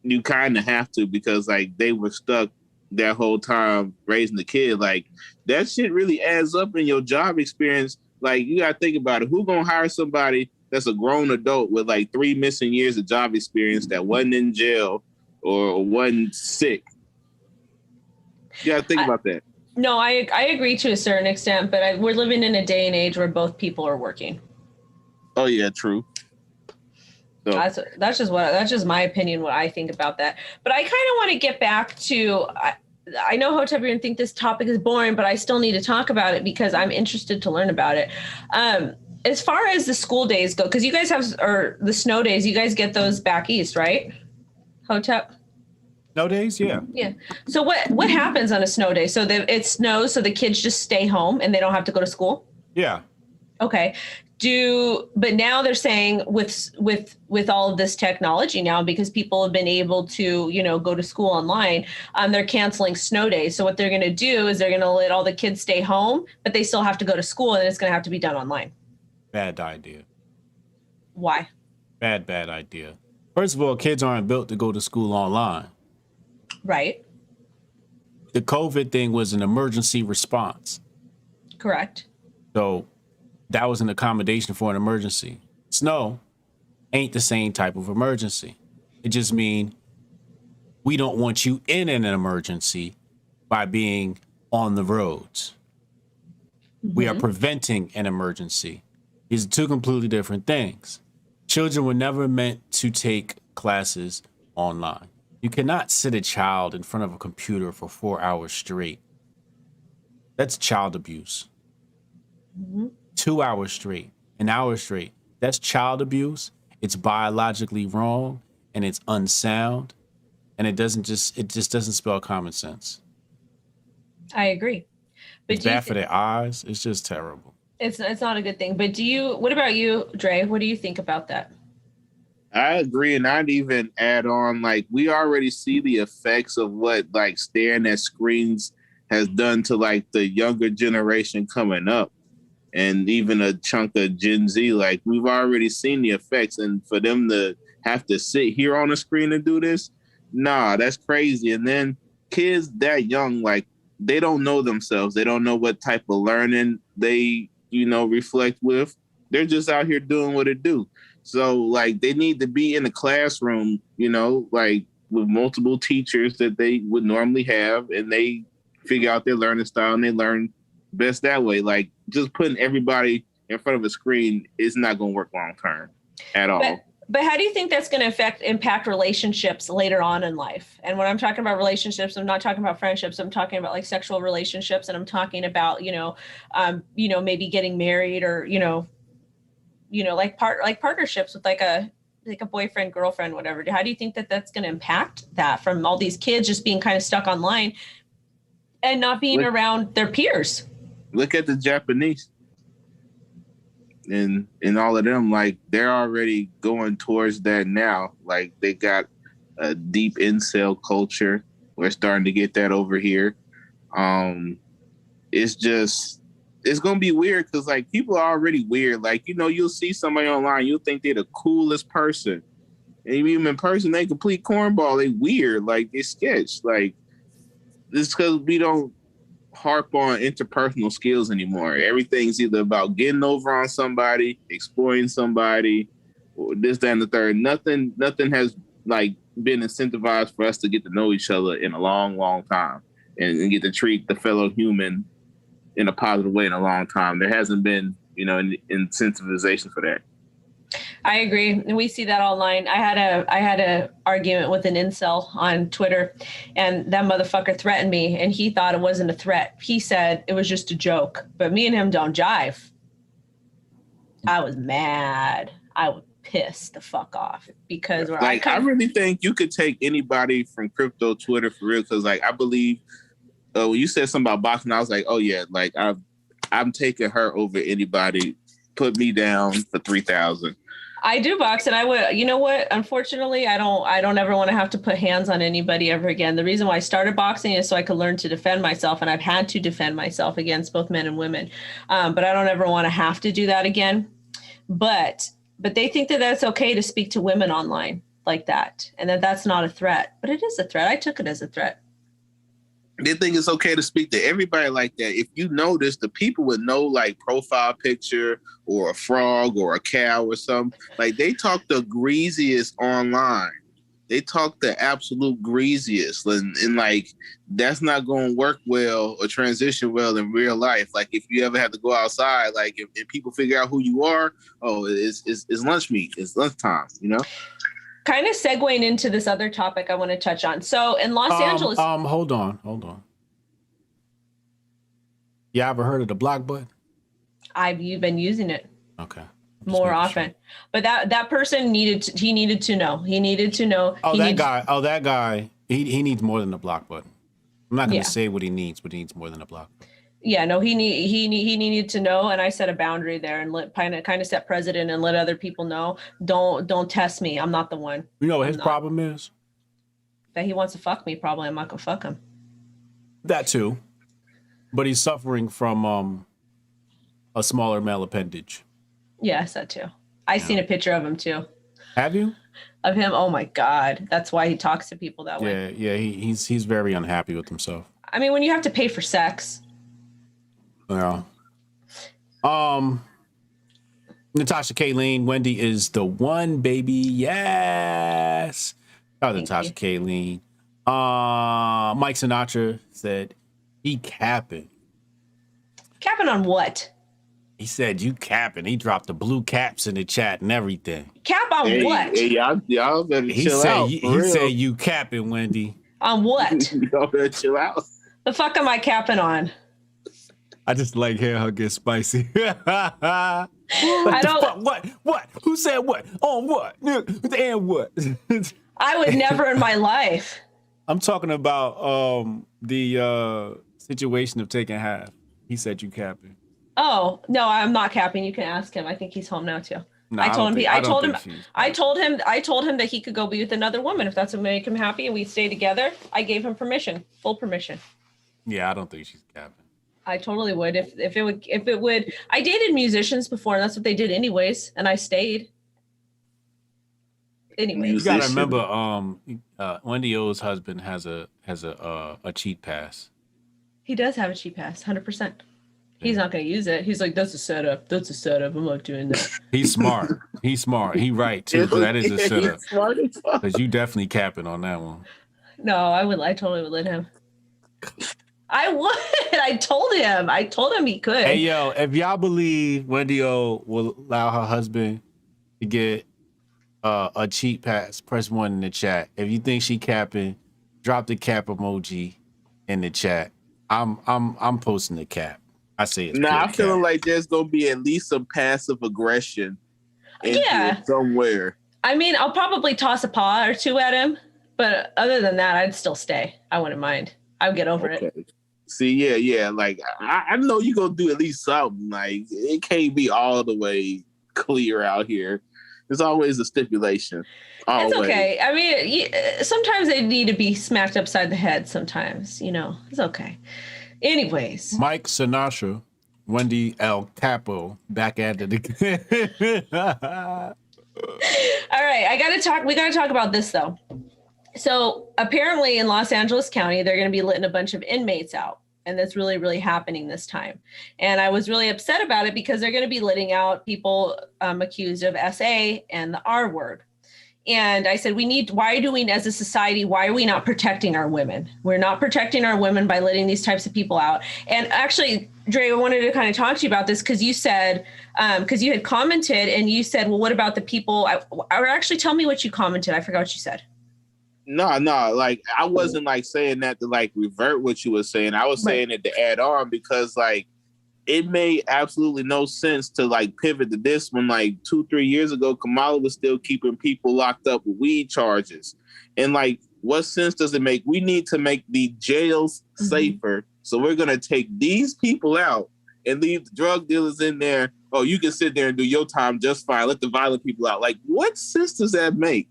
you kind of have to because like they were stuck that whole time raising the kid. Like, that shit really adds up in your job experience. Like, you gotta think about it. Who gonna hire somebody that's a grown adult with like 3 missing years of job experience that wasn't in jail or wasn't sick? You gotta think about that. No, I agree to a certain extent, but we're living in a day and age where both people are working. Oh yeah, true. So. That's just my opinion, what I think about that. But I kind of want to get back to, I know Hotep, you're gonna think this topic is boring, but I still need to talk about it because I'm interested to learn about it. As far as the school days go, because you guys or the snow days, you guys get those back east, right? Hotep? Snow days, yeah. Yeah. So what happens on a snow day? So it snows, so the kids just stay home and they don't have to go to school? Yeah. Okay. But now they're saying with all of this technology now, because people have been able to, you know, go to school online, they're canceling snow days. So what they're going to do is they're going to let all the kids stay home, but they still have to go to school and it's going to have to be done online. Bad idea. Why? Bad idea. First of all, kids aren't built to go to school online. Right. The COVID thing was an emergency response. Correct. So that was an accommodation for an emergency. Snow ain't the same type of emergency. It just means we don't want you in an emergency by being on the roads. Mm-hmm. We are preventing an emergency. These are two completely different things. Children were never meant to take classes online. You cannot sit a child in front of a computer for 4 hours straight. That's child abuse. Mm-hmm. 2 hours straight, an hour straight. That's child abuse. It's biologically wrong and it's unsound. And it just doesn't spell common sense. I agree. But it's bad for their eyes. It's just terrible. It's not a good thing. But what about you, Dre? What do you think about that? I agree. And I'd even add on, like, we already see the effects of what like staring at screens has done to like the younger generation coming up. And even a chunk of Gen Z, like we've already seen the effects, and for them to have to sit here on the screen and do this, nah, that's crazy. And then kids that young, like they don't know themselves. They don't know what type of learning they, reflect with. They're just out here doing what it do. So like they need to be in a classroom, like with multiple teachers that they would normally have, and they figure out their learning style and they learn best that way. Like just putting everybody in front of a screen is not going to work long term at all. But how do you think that's going to impact relationships later on in life? And when I'm talking about relationships, I'm not talking about friendships. I'm talking about like sexual relationships, and I'm talking about maybe getting married, or like partnerships with like a boyfriend, girlfriend, whatever. How do you think that that's going to impact that, from all these kids just being kind of stuck online and not being around their peers? Look at the Japanese. And all of them, like, they're already going towards that now. Like, they got a deep incel culture. We're starting to get that over here. It's gonna be weird because, like, people are already weird. Like, you'll see somebody online, you'll think they're the coolest person, and even in person, they complete cornball. They weird, like they sketch. Like, it's because we don't harp on interpersonal skills anymore. Everything's either about getting over on somebody, exploiting somebody, or this, that, and the third. Nothing has like been incentivized for us to get to know each other in a long, long time, and get to treat the fellow human in a positive way in a long time. There hasn't been, incentivization for that. I agree. And we see that online. I had a argument with an incel on Twitter, and that motherfucker threatened me, and he thought it wasn't a threat. He said it was just a joke, but me and him don't jive. I was mad. I was pissed the fuck off because I really think you could take anybody from crypto Twitter for real. Cause like, I believe when you said something about boxing, I was like, oh yeah, like I'm taking her over anybody. Put me down for 3,000. I do box, and I would, you know what? Unfortunately, I don't ever want to have to put hands on anybody ever again. The reason why I started boxing is so I could learn to defend myself, and I've had to defend myself against both men and women. But I don't ever want to have to do that again. But they think that that's okay to speak to women online like that, and that that's not a threat. But it is a threat. I took it as a threat. They think it's okay to speak to everybody like that. If you notice, the people with no like profile picture or a frog or a cow or something, like they talk the greasiest online. They talk the absolute greasiest, and like that's not going to work well or transition well in real life. Like if you ever have to go outside, like if people figure out who you are, oh, it's lunch meat, it's lunchtime, Kind of segueing into this other topic I want to touch on. So in Los Angeles. Hold on. You ever heard of the block button? You've been using it. Okay. More often. Sure. But that person needed to know. He needed to know. That guy, he needs more than a block button. I'm not going to say what he needs, but he needs more than a block button. Yeah, no, he needed to know, and I set a boundary there and kind of set precedent and let other people know. Don't test me. I'm not the one. You know what his problem is? That he wants to fuck me. Probably I'm not gonna fuck him. That too, but he's suffering from a smaller male appendage. Yes, that too. I seen a picture of him too. Have you? Of him? Oh my God, that's why he talks to people that way. Yeah. He's very unhappy with himself. I mean, when you have to pay for sex. Yeah. Natasha Kayleen, Wendy is the one, baby. Yes. Oh, Natasha Kayleen. Mike Sinatra said he capping. Capping on what? He said you capping. He dropped the blue caps in the chat and everything. Cap on what? Hey, y'all better chill out. He said you capping, Wendy. On what? Y'all better chill out. The fuck am I capping on? I just like hearing her get spicy. I don't. What? Who said what? On what? And what? I would never in my life. I'm talking about the situation of taking half. He said you capping. Oh no, I'm not capping. You can ask him. I think he's home now too. No, I told him that he could go be with another woman if that's what make him happy, and we stay together. I gave him permission, full permission. Yeah, I don't think she's capping. I totally would if it would. I dated musicians before, and that's what they did anyways, and I stayed. Anyways, you gotta remember, Wendy O's husband has a cheat pass. He does have a cheat pass, 100%. He's not going to use it. He's like, that's a setup. I'm not doing that. He's smart. He right too. But that is a setup. Because you definitely capping on that one. No, I totally would let him. I would. I told him he could. Hey, yo, if y'all believe Wendy O will allow her husband to get a cheap pass, press 1 in the chat. If you think she capping, drop the cap emoji in the chat. I'm posting the cap. I say it's Nah, pure I'm feeling cap. like there's gonna be at least some passive aggression in Yeah. here somewhere. I mean, I'll probably toss a paw or two at him, but other than that, I'd still stay. I wouldn't mind. I would get over it. See, yeah. Like I know you're gonna do at least something. Like it can't be all the way clear out here. There's always a stipulation. Always. It's okay. I mean, sometimes they need to be smacked upside the head. Sometimes, it's okay. Anyways, Mike Sinatra, Wendy El Capo, back at it again. all right. We gotta talk about this though. So apparently in Los Angeles County, they're going to be letting a bunch of inmates out. And that's really, really happening this time. And I was really upset about it because they're going to be letting out people accused of SA and the R word. And I said, why do we, as a society, why are we not protecting our women? We're not protecting our women by letting these types of people out. And actually, Dre, I wanted to kind of talk to you about this because you said, because you had commented and you said, well, what about the people? Or actually tell me what you commented. I forgot what you said. No, like I wasn't like saying that to like revert what you were saying. I was saying it to add on because like it made absolutely no sense to like pivot to this when like 2-3 years ago Kamala was still keeping people locked up with weed charges. And like what sense does it make? We need to make the jails safer. So we're gonna take these people out and leave the drug dealers in there. Oh, you can sit there and do your time just fine. Let the violent people out. Like what sense does that make?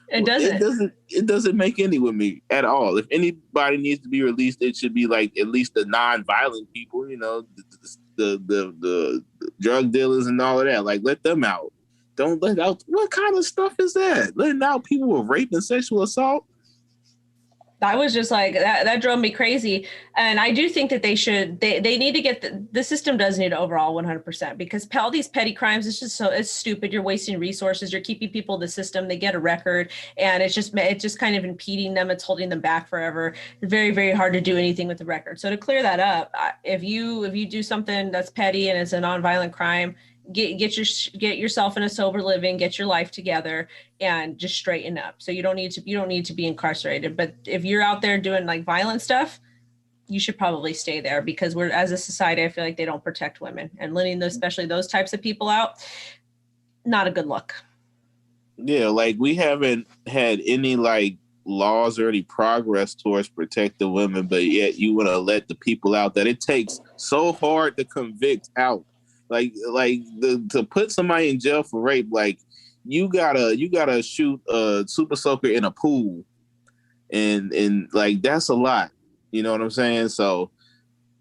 It doesn't. It doesn't make any with me at all. If anybody needs to be released, it should be like at least the non-violent people, the drug dealers and all of that. Like let them out. Don't let out. What kind of stuff is that? Letting out people with rape and sexual assault? I was just like, that drove me crazy. And I do think that they need to get the system does need to overhaul 100% because all these petty crimes, it's stupid. You're wasting resources. You're keeping people in the system. They get a record and it's just kind of impeding them. It's holding them back forever. It's very, very hard to do anything with the record. So to clear that up, if you do something that's petty and it's a nonviolent crime, get yourself in a sober living, get your life together and just straighten up. So you don't need to be incarcerated. But if you're out there doing like violent stuff, you should probably stay there because we're, as a society, I feel like they don't protect women and letting those, especially those types of people out, not a good look. Yeah. Like we haven't had any like laws or any progress towards protecting women, but yet you want to let the people out that it takes so hard to convict out. To put somebody in jail for rape, like you gotta shoot a super soaker in a pool, and like that's a lot. You know what I'm saying? So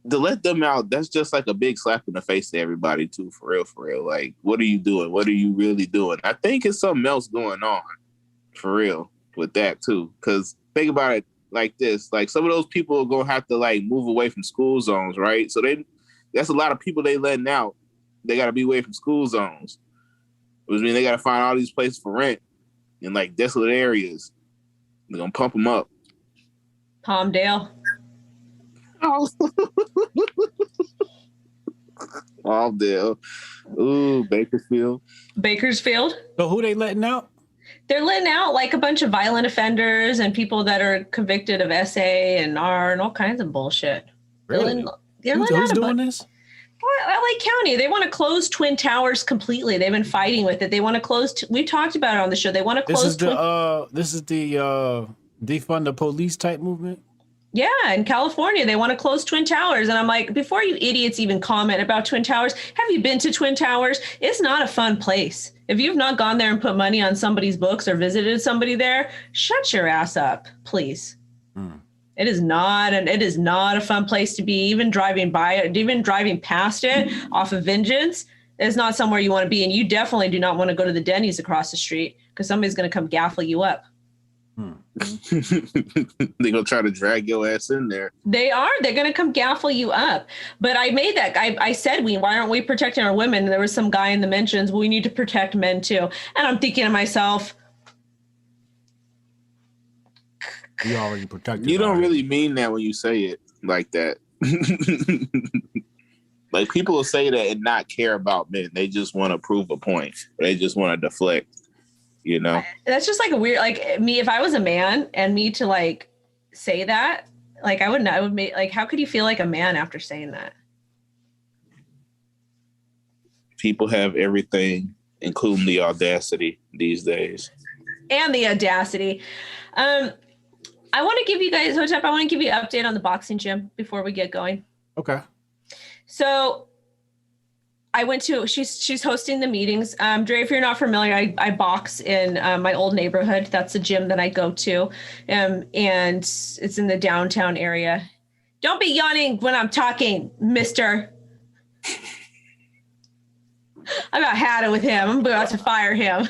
to let them out, that's just like a big slap in the face to everybody too. For real. Like, what are you doing? What are you really doing? I think it's something else going on, for real, with that too. Because think about it like this: like some of those people are gonna have to like move away from school zones, right? So that's a lot of people they letting out. They got to be away from school zones, which means they got to find all these places for rent in like desolate areas. They're gonna pump them up. Palmdale. Oh, Palmdale. Ooh, Bakersfield. So who they letting out? They're letting out like a bunch of violent offenders and people that are convicted of SA and R and all kinds of bullshit. Really? Who's doing this? LA County, they want to close Twin Towers completely. They've been fighting with it. They want to close. We talked about it on the show. They want to close. This is the defund the police type movement. Yeah, in California, they want to close Twin Towers, and I'm like, before you idiots even comment about Twin Towers, have you been to Twin Towers? It's not a fun place. If you've not gone there and put money on somebody's books or visited somebody there, shut your ass up, please. It is not a fun place to be. Even driving past it off of Vengeance is not somewhere you want to be. And you definitely do not want to go to the Denny's across the street because somebody's going to come gaffle you up. They're going to try to drag your ass in there. They're going to come gaffle you up. But I said, why aren't we protecting our women? And there was some guy in the mentions, well, we need to protect men too. And I'm thinking to myself, you already protected. You don't really mean that when you say it like that. Like people will say that and not care about men. They just want to prove a point. They just want to deflect. you know. That's just like a weird, like me, if I was a man and me to like say that, like I would make, like, how could you feel like a man after saying that? People have everything, including the audacity these days. And the audacity. I want to give you guys, Hotep, I want to give you an update on the boxing gym before we get going. Okay. So I went to, she's hosting the meetings. Dre, if you're not familiar, I box in my old neighborhood. That's the gym that I go to. And it's in the downtown area. Don't be yawning when I'm talking, mister. I about had it with him. I'm about to fire him.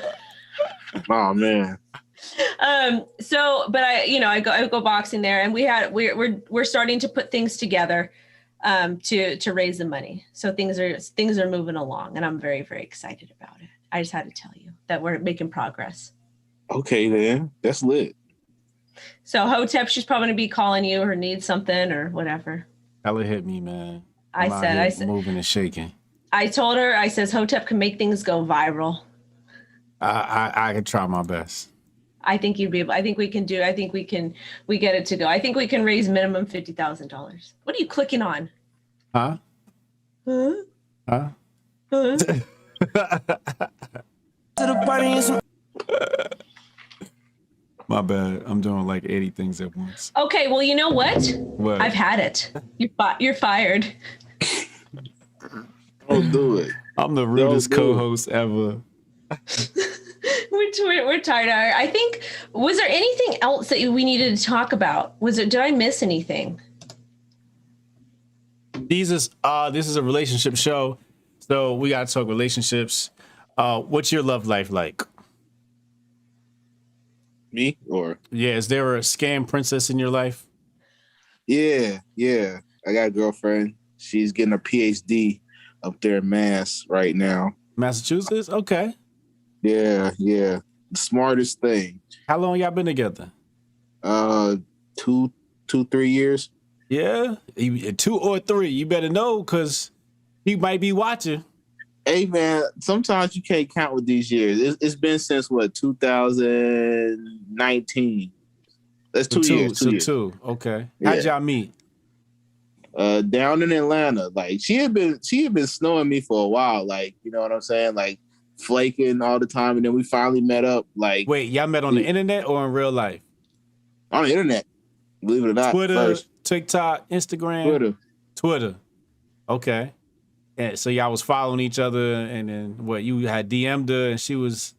Oh man. But I go boxing there, and we're starting to put things together to raise the money. So things are moving along, and I'm very, very excited about it. I just had to tell you that we're making progress. Okay, then that's lit. So Hotep, she's probably gonna be calling you or need something or whatever. Hella hit me, man. I said moving and shaking. I told her, I says Hotep can make things go viral. I can try my best. I think you'd be able, I think we can get it to go. I think we can raise minimum $50,000. What are you clicking on? Huh? Huh? Huh? Huh? My bad. I'm doing like 80 things at once. Okay, well, you know what? What? I've had it. You're fired. Don't do it. I'm the rudest co-host ever. We're tired. I think, was there anything else that we needed to talk about? Did I miss anything? This is a relationship show, so we gotta talk relationships. What's your love life like? Me or Yeah, is there a scam princess in your life? yeah. I got a girlfriend. She's getting a PhD up there in Mass right now. Massachusetts? Okay. Yeah. The smartest thing. How long y'all been together? 3 years. Yeah, 2 or 3. You better know, because he might be watching. Hey man, sometimes you can't count with these years. It's been since 2019. That's 2 years. 2 years. Two. Okay. Yeah. How'd y'all meet? Down in Atlanta. Like she had been snowing me for a while. Like, you know what I'm saying? Like flaking all the time, and then we finally met up. Like, wait, y'all met on the internet or in real life? On the internet. Believe it or not. Twitter, first. TikTok, Instagram. Twitter. Okay. And so y'all was following each other, and then what? You had DM'd her, and she was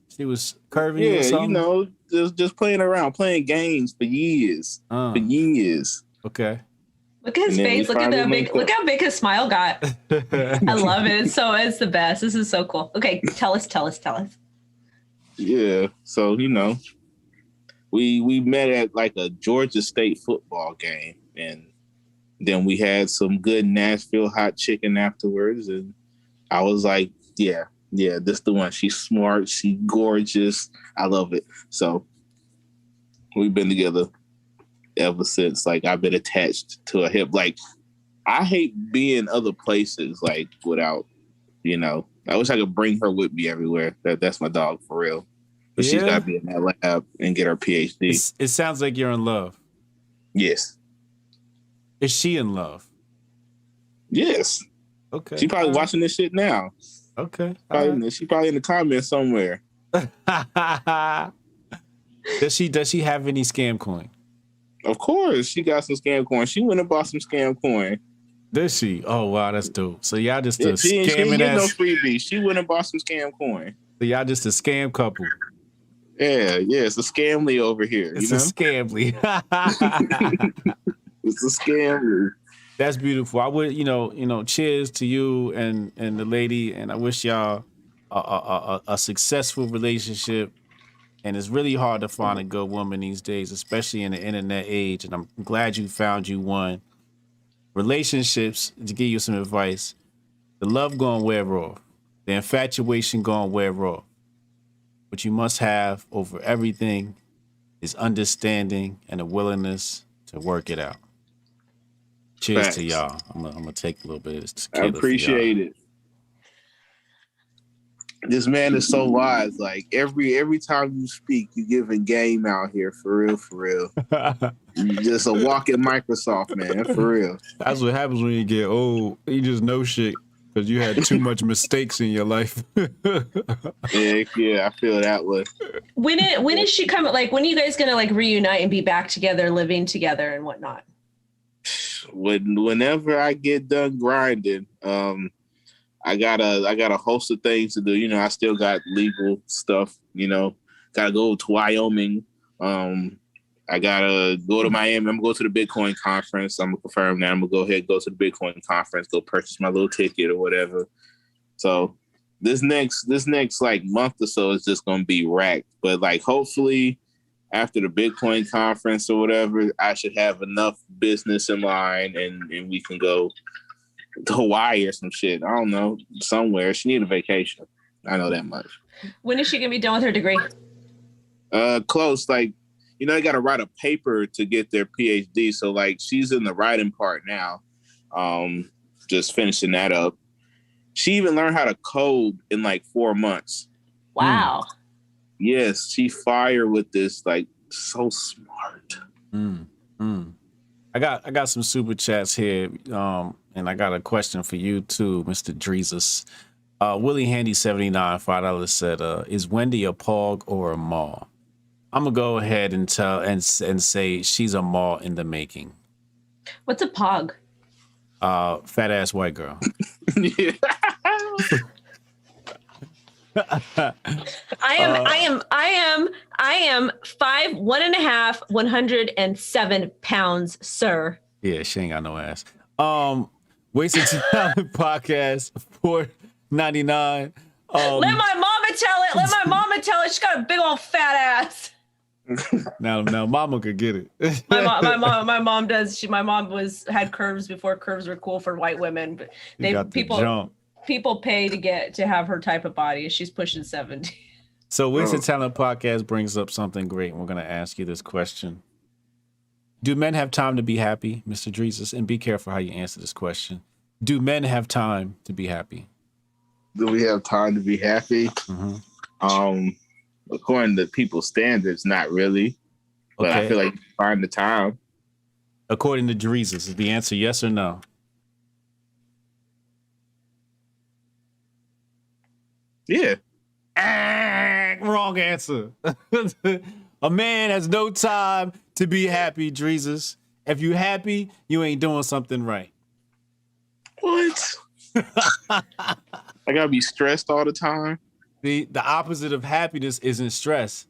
curving you or something? You know, just playing around, playing games for years. For years. Okay. Look at his face. Look how big his smile got. I love it. It's the best. This is so cool. Okay, tell us. Yeah. So, you know, we met at like a Georgia State football game, and then we had some good Nashville hot chicken afterwards, and I was like, yeah, this the one. She's smart, she's gorgeous. I love it. So we've been together ever since. Like, I've been attached to a hip. Like, I hate being other places, like, without, you know, I wish I could bring her with me everywhere. That's my dog for real. But she's got to be in that lab and get her PhD. It sounds like you're in love. Yes. Is she in love? Yes. Okay. She probably watching this shit now. Okay. She probably in the comments somewhere. Does she have any scam coin? Of course, she got some scam coin. She went and bought some scam coin. Does she? Oh wow, that's dope. So y'all just she ain't scamming get no freebie. She went and bought some scam coin. So y'all just a scam couple. Yeah, it's a scamly over here. It's you a know? scamly. It's a scamly. That's beautiful. I would, cheers to you and the lady, and I wish y'all a successful relationship. And it's really hard to find a good woman these days, especially in the internet age. And I'm glad you found you one. Relationships, to give you some advice, the love gonna wear off. The infatuation gonna wear off. What you must have over everything is understanding and a willingness to work it out. Cheers Facts. to y'all. I'm gonna take a little bit of this I tequila. appreciate it. This man is so wise. Like every time you speak, you giving game out here for real, for real. Just a walking Microsoft, man, for real. That's what happens when you get old. You just know shit because you had too much mistakes in your life. Yeah, I feel that way. When is she coming? Like, when are you guys gonna like reunite and be back together, living together and whatnot? Whenever I get done grinding, I got a host of things to do. You know, I still got legal stuff. You know, gotta go to Wyoming. I gotta go to Miami. I'm gonna go to the Bitcoin conference. I'm gonna confirm that. I'm gonna go ahead and go to the Bitcoin conference. Go purchase my little ticket or whatever. So this next like month or so is just gonna be racked. But like hopefully after the Bitcoin conference or whatever, I should have enough business in line and we can go to Hawaii or some shit. I don't know, somewhere. She need a vacation. I know that much. When is she gonna be done with her degree? Close. Like, you know, they got to write a paper to get their PhD. So like, she's in the writing part now. Just finishing that up. She even learned how to code in like 4 months. Wow. Yes, she fired with this. Like, so smart. I got some super chats here, and I got a question for you too, Mr. Dreesus. Willie Handy 79 $5 said, "Is Wendy a pog or a maw?" I'm gonna go ahead and tell and say she's a maw in the making. What's a pog? Fat ass white girl. Yeah. I am 1.5, 107 pounds, sir. Yeah, she ain't got no ass. Wasted Talent Podcast 4.99. Let my mama tell it. Let my mama tell it. She's got a big old fat ass. Now, mama could get it. My mom does. My mom had curves before curves were cool for white women, but people pay to have her type of body. She's pushing 70. So Wasted Talent Podcast brings up something great, and we're going to ask you this question. Do men have time to be happy, Mr. Dreesus? And be careful how you answer this question. Do men have time to be happy? Do we have time to be happy? Mm-hmm. According to people's standards, not really. But Okay. I feel like you find the time. According to Dreesus, is the answer yes or no? Yeah. Wrong answer. A man has no time to be happy, Dreesus. If you happy, you ain't doing something right. What? I gotta be stressed all the time. The opposite of happiness isn't stress.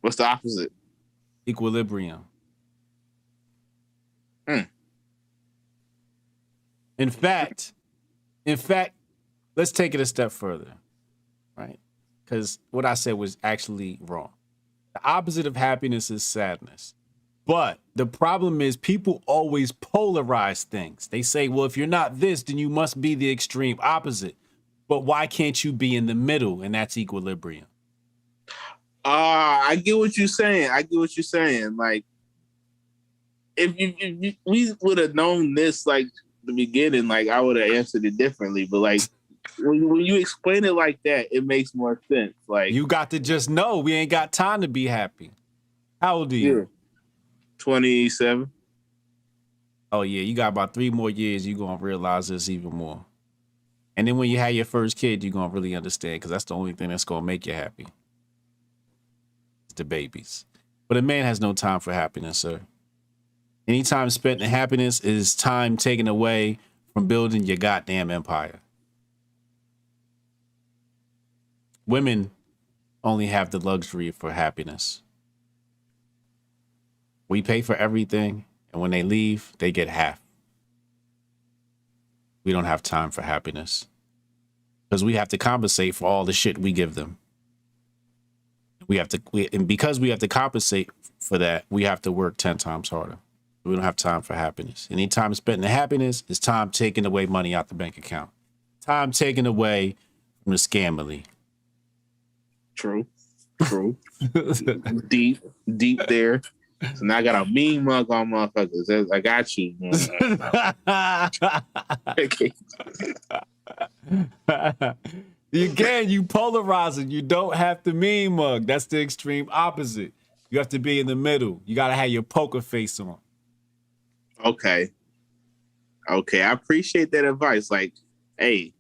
What's the opposite? Equilibrium. In fact, let's take it a step further, right? Because what I said was actually wrong. The opposite of happiness is sadness. But the problem is people always polarize things. They say, well, if you're not this, then you must be the extreme opposite. But why can't you be in the middle? And that's equilibrium. I get what you're saying. Like, if we would have known this, like, the beginning, like, I would have answered it differently. But, like, when you explain it like that, it makes more sense. Like, You got to just know we ain't got time to be happy. How old are you? Yeah. 27. Oh, yeah, you got about 3 more years. You're going to realize this even more. And then when you have your first kid, you're going to really understand because that's the only thing that's going to make you happy. It's the babies. But a man has no time for happiness, sir. Any time spent in happiness is time taken away from building your goddamn empire. Women only have the luxury for happiness. We pay for everything, and when they leave, they get half. We don't have time for happiness because we have to compensate for all the shit we give them. And because we have to compensate for that, we have to work 10 times harder. We don't have time for happiness. Any time spent in happiness is time taking away money out the bank account. Time taken away from the scammerly. True. deep there. So now I got a mean mug on motherfuckers. I got you. Again, you polarizing. You don't have to mean mug. That's the extreme opposite. You have to be in the middle. You gotta have your poker face on. Okay. Okay, I appreciate that advice. Like, hey,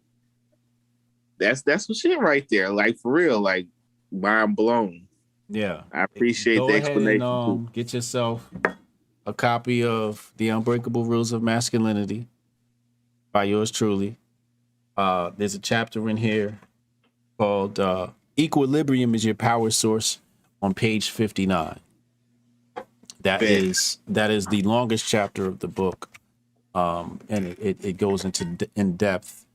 that's some shit right there. Like, for real, like, mind blown. Yeah. I appreciate Go the ahead explanation. and get yourself a copy of The Unbreakable Rules of Masculinity by yours truly. There's a chapter in here called Equilibrium is Your Power Source on page 59. That is the longest chapter of the book. And it goes into in depth.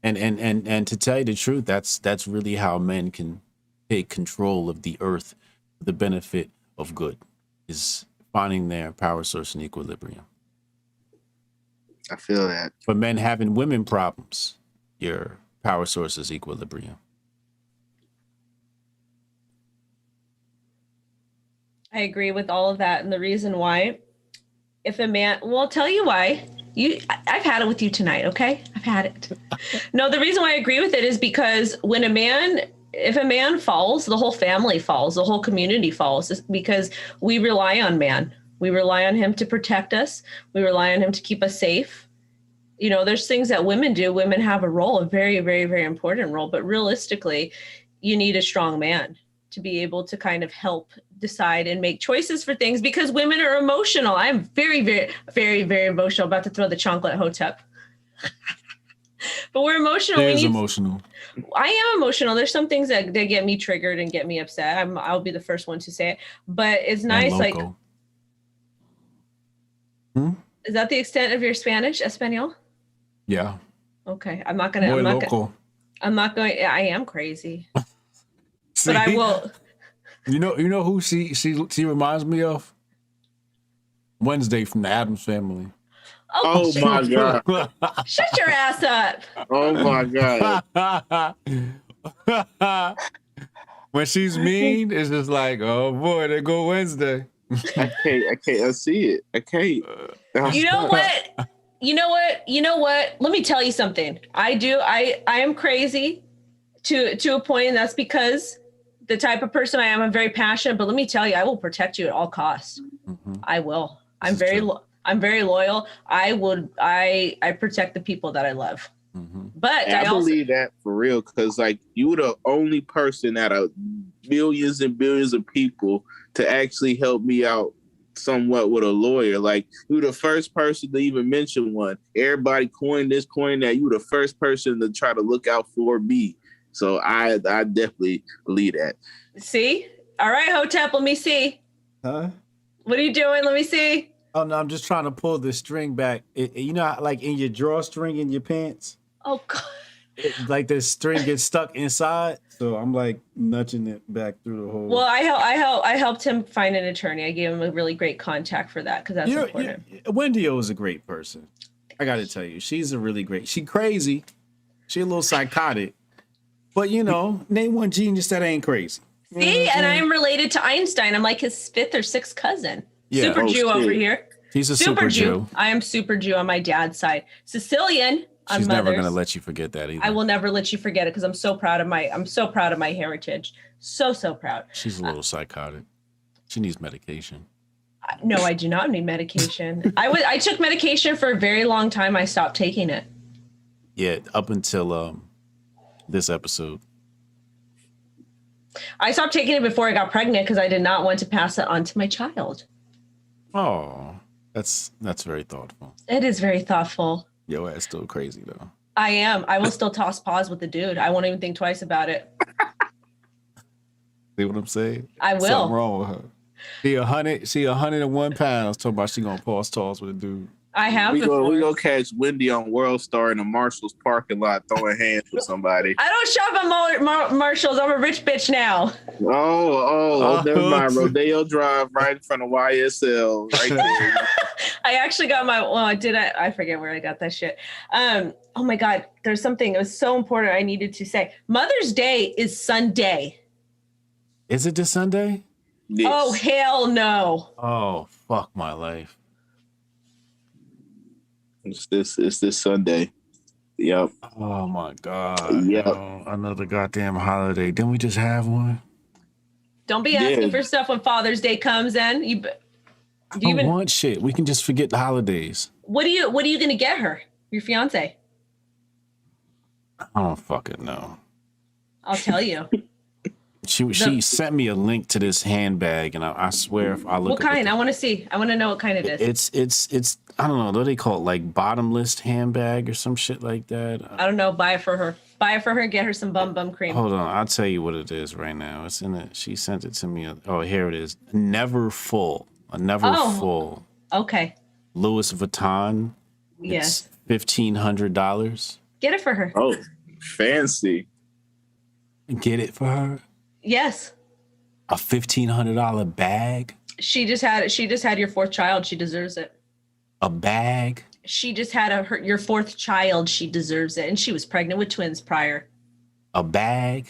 And to tell you the truth, that's really how men can take control of the earth for the benefit of good, is finding their power source and equilibrium. I feel that. For men having women problems, your power source is equilibrium. I agree with all of that. And the reason why, if a man, well, I'll tell you why. I've had it with you tonight, okay? I've had it. No, the reason why I agree with it is because if a man falls, the whole family falls, the whole community falls, because we rely on man. We rely on him to protect us. We rely on him to keep us safe. You know, there's things that women do. Women have a role, a very, very, very important role. But realistically, you need a strong man to be able to kind of help decide and make choices for things, because women are emotional. I'm very, very, very, very emotional. About to throw the chocolate Hotep. But we're emotional. She is emotional. I am emotional. There's some things that get me triggered and get me upset. I'll be the first one to say it. But it's nice. Like, is that the extent of your Spanish, Espanol? Yeah. Okay. I'm not going. I am crazy. See, but I will. You know who she reminds me of? Wednesday from the Addams Family. Oh my God. Shut your ass up. Oh my God. When she's mean, it's just like, oh boy, there go Wednesday. I can't. I see it. I can't. You know what? Let me tell you something. I am crazy to a point, and that's because the type of person I am. I'm very passionate, but let me tell you, I will protect you at all costs. Mm-hmm. I will. I'm very loyal. I protect the people that I love. Mm-hmm. But I believe that for real, because like you were the only person out of billions and billions of people to actually help me out somewhat with a lawyer. Like you were the first person to even mention one. Everybody coined this, coined that. You were the first person to try to look out for me. So I definitely believe that. See? All right, Hotep, let me see. Huh? What are you doing? Let me see. Oh, no, I'm just trying to pull the string back. You know, like in your drawstring in your pants? Oh, God. Like the string gets stuck inside. So I'm like nudging it back through the hole. Well, I helped him find an attorney. I gave him a really great contact for that, because that's important. Wendy O is a great person. I got to tell you, she's a really great. She crazy. She a little psychotic. But, you know, name one genius that ain't crazy. See, and I'm related to Einstein. I'm like his fifth or sixth cousin. Yeah. Super Jew over here. He's a super Jew. I am super Jew on my dad's side. Sicilian on She's mother's. Never gonna let you forget that either. I will never let you forget it, because I'm so proud of my heritage. So proud. She's a little psychotic. She needs medication. No, I do not need medication. I took medication for a very long time. I stopped taking it. Yeah, up until this episode. I stopped taking it before I got pregnant, because I did not want to pass it on to my child. Oh, that's very thoughtful. It is very thoughtful. Yo, that's still crazy though. I am. I will still toss paws with the dude. I won't even think twice about it. See what I'm saying? I will. Something wrong with her. She 101 pounds. Talking about she gonna pause toss with a dude. I have. We go catch Wendy on World Star in the Marshalls parking lot throwing hands with somebody. I don't shop at Marshalls. I'm a rich bitch now. Oh, never mind. Rodeo Drive right in front of YSL, right there. I actually got I forget where I got that shit. Oh my God, there's something. It was so important. I needed to say. Mother's Day is Sunday. Is it this Sunday? Yes. Oh hell no. Oh fuck my life. It's this Sunday. Yep. Oh my God, Yep. yo. Another goddamn holiday. Didn't we just have one? Don't be Yeah. asking for stuff when Father's Day comes in. I Do you don't even want shit. We can just forget the holidays. what are you gonna get her? Your fiance? I don't fucking know. I'll tell you. She sent me a link to this handbag, and I swear if I look What up kind? I want to see. I want to know what kind it is. it's I don't know. What do they call it? Like bottomless handbag or some shit like that. I don't know. Buy it for her. Buy it for her. Get her some bum cream. Hold on, I'll tell you what it is right now. It's in it. She sent it to me. Oh, here it is. Never full. A never full. Okay. Louis Vuitton. Yes. It's $1,500. Get it for her. Oh, fancy. Get it for her. Yes. A $1,500 bag. She just had your fourth child. She deserves it. A bag. She just had your fourth child. She deserves it. And she was pregnant with twins prior. A bag.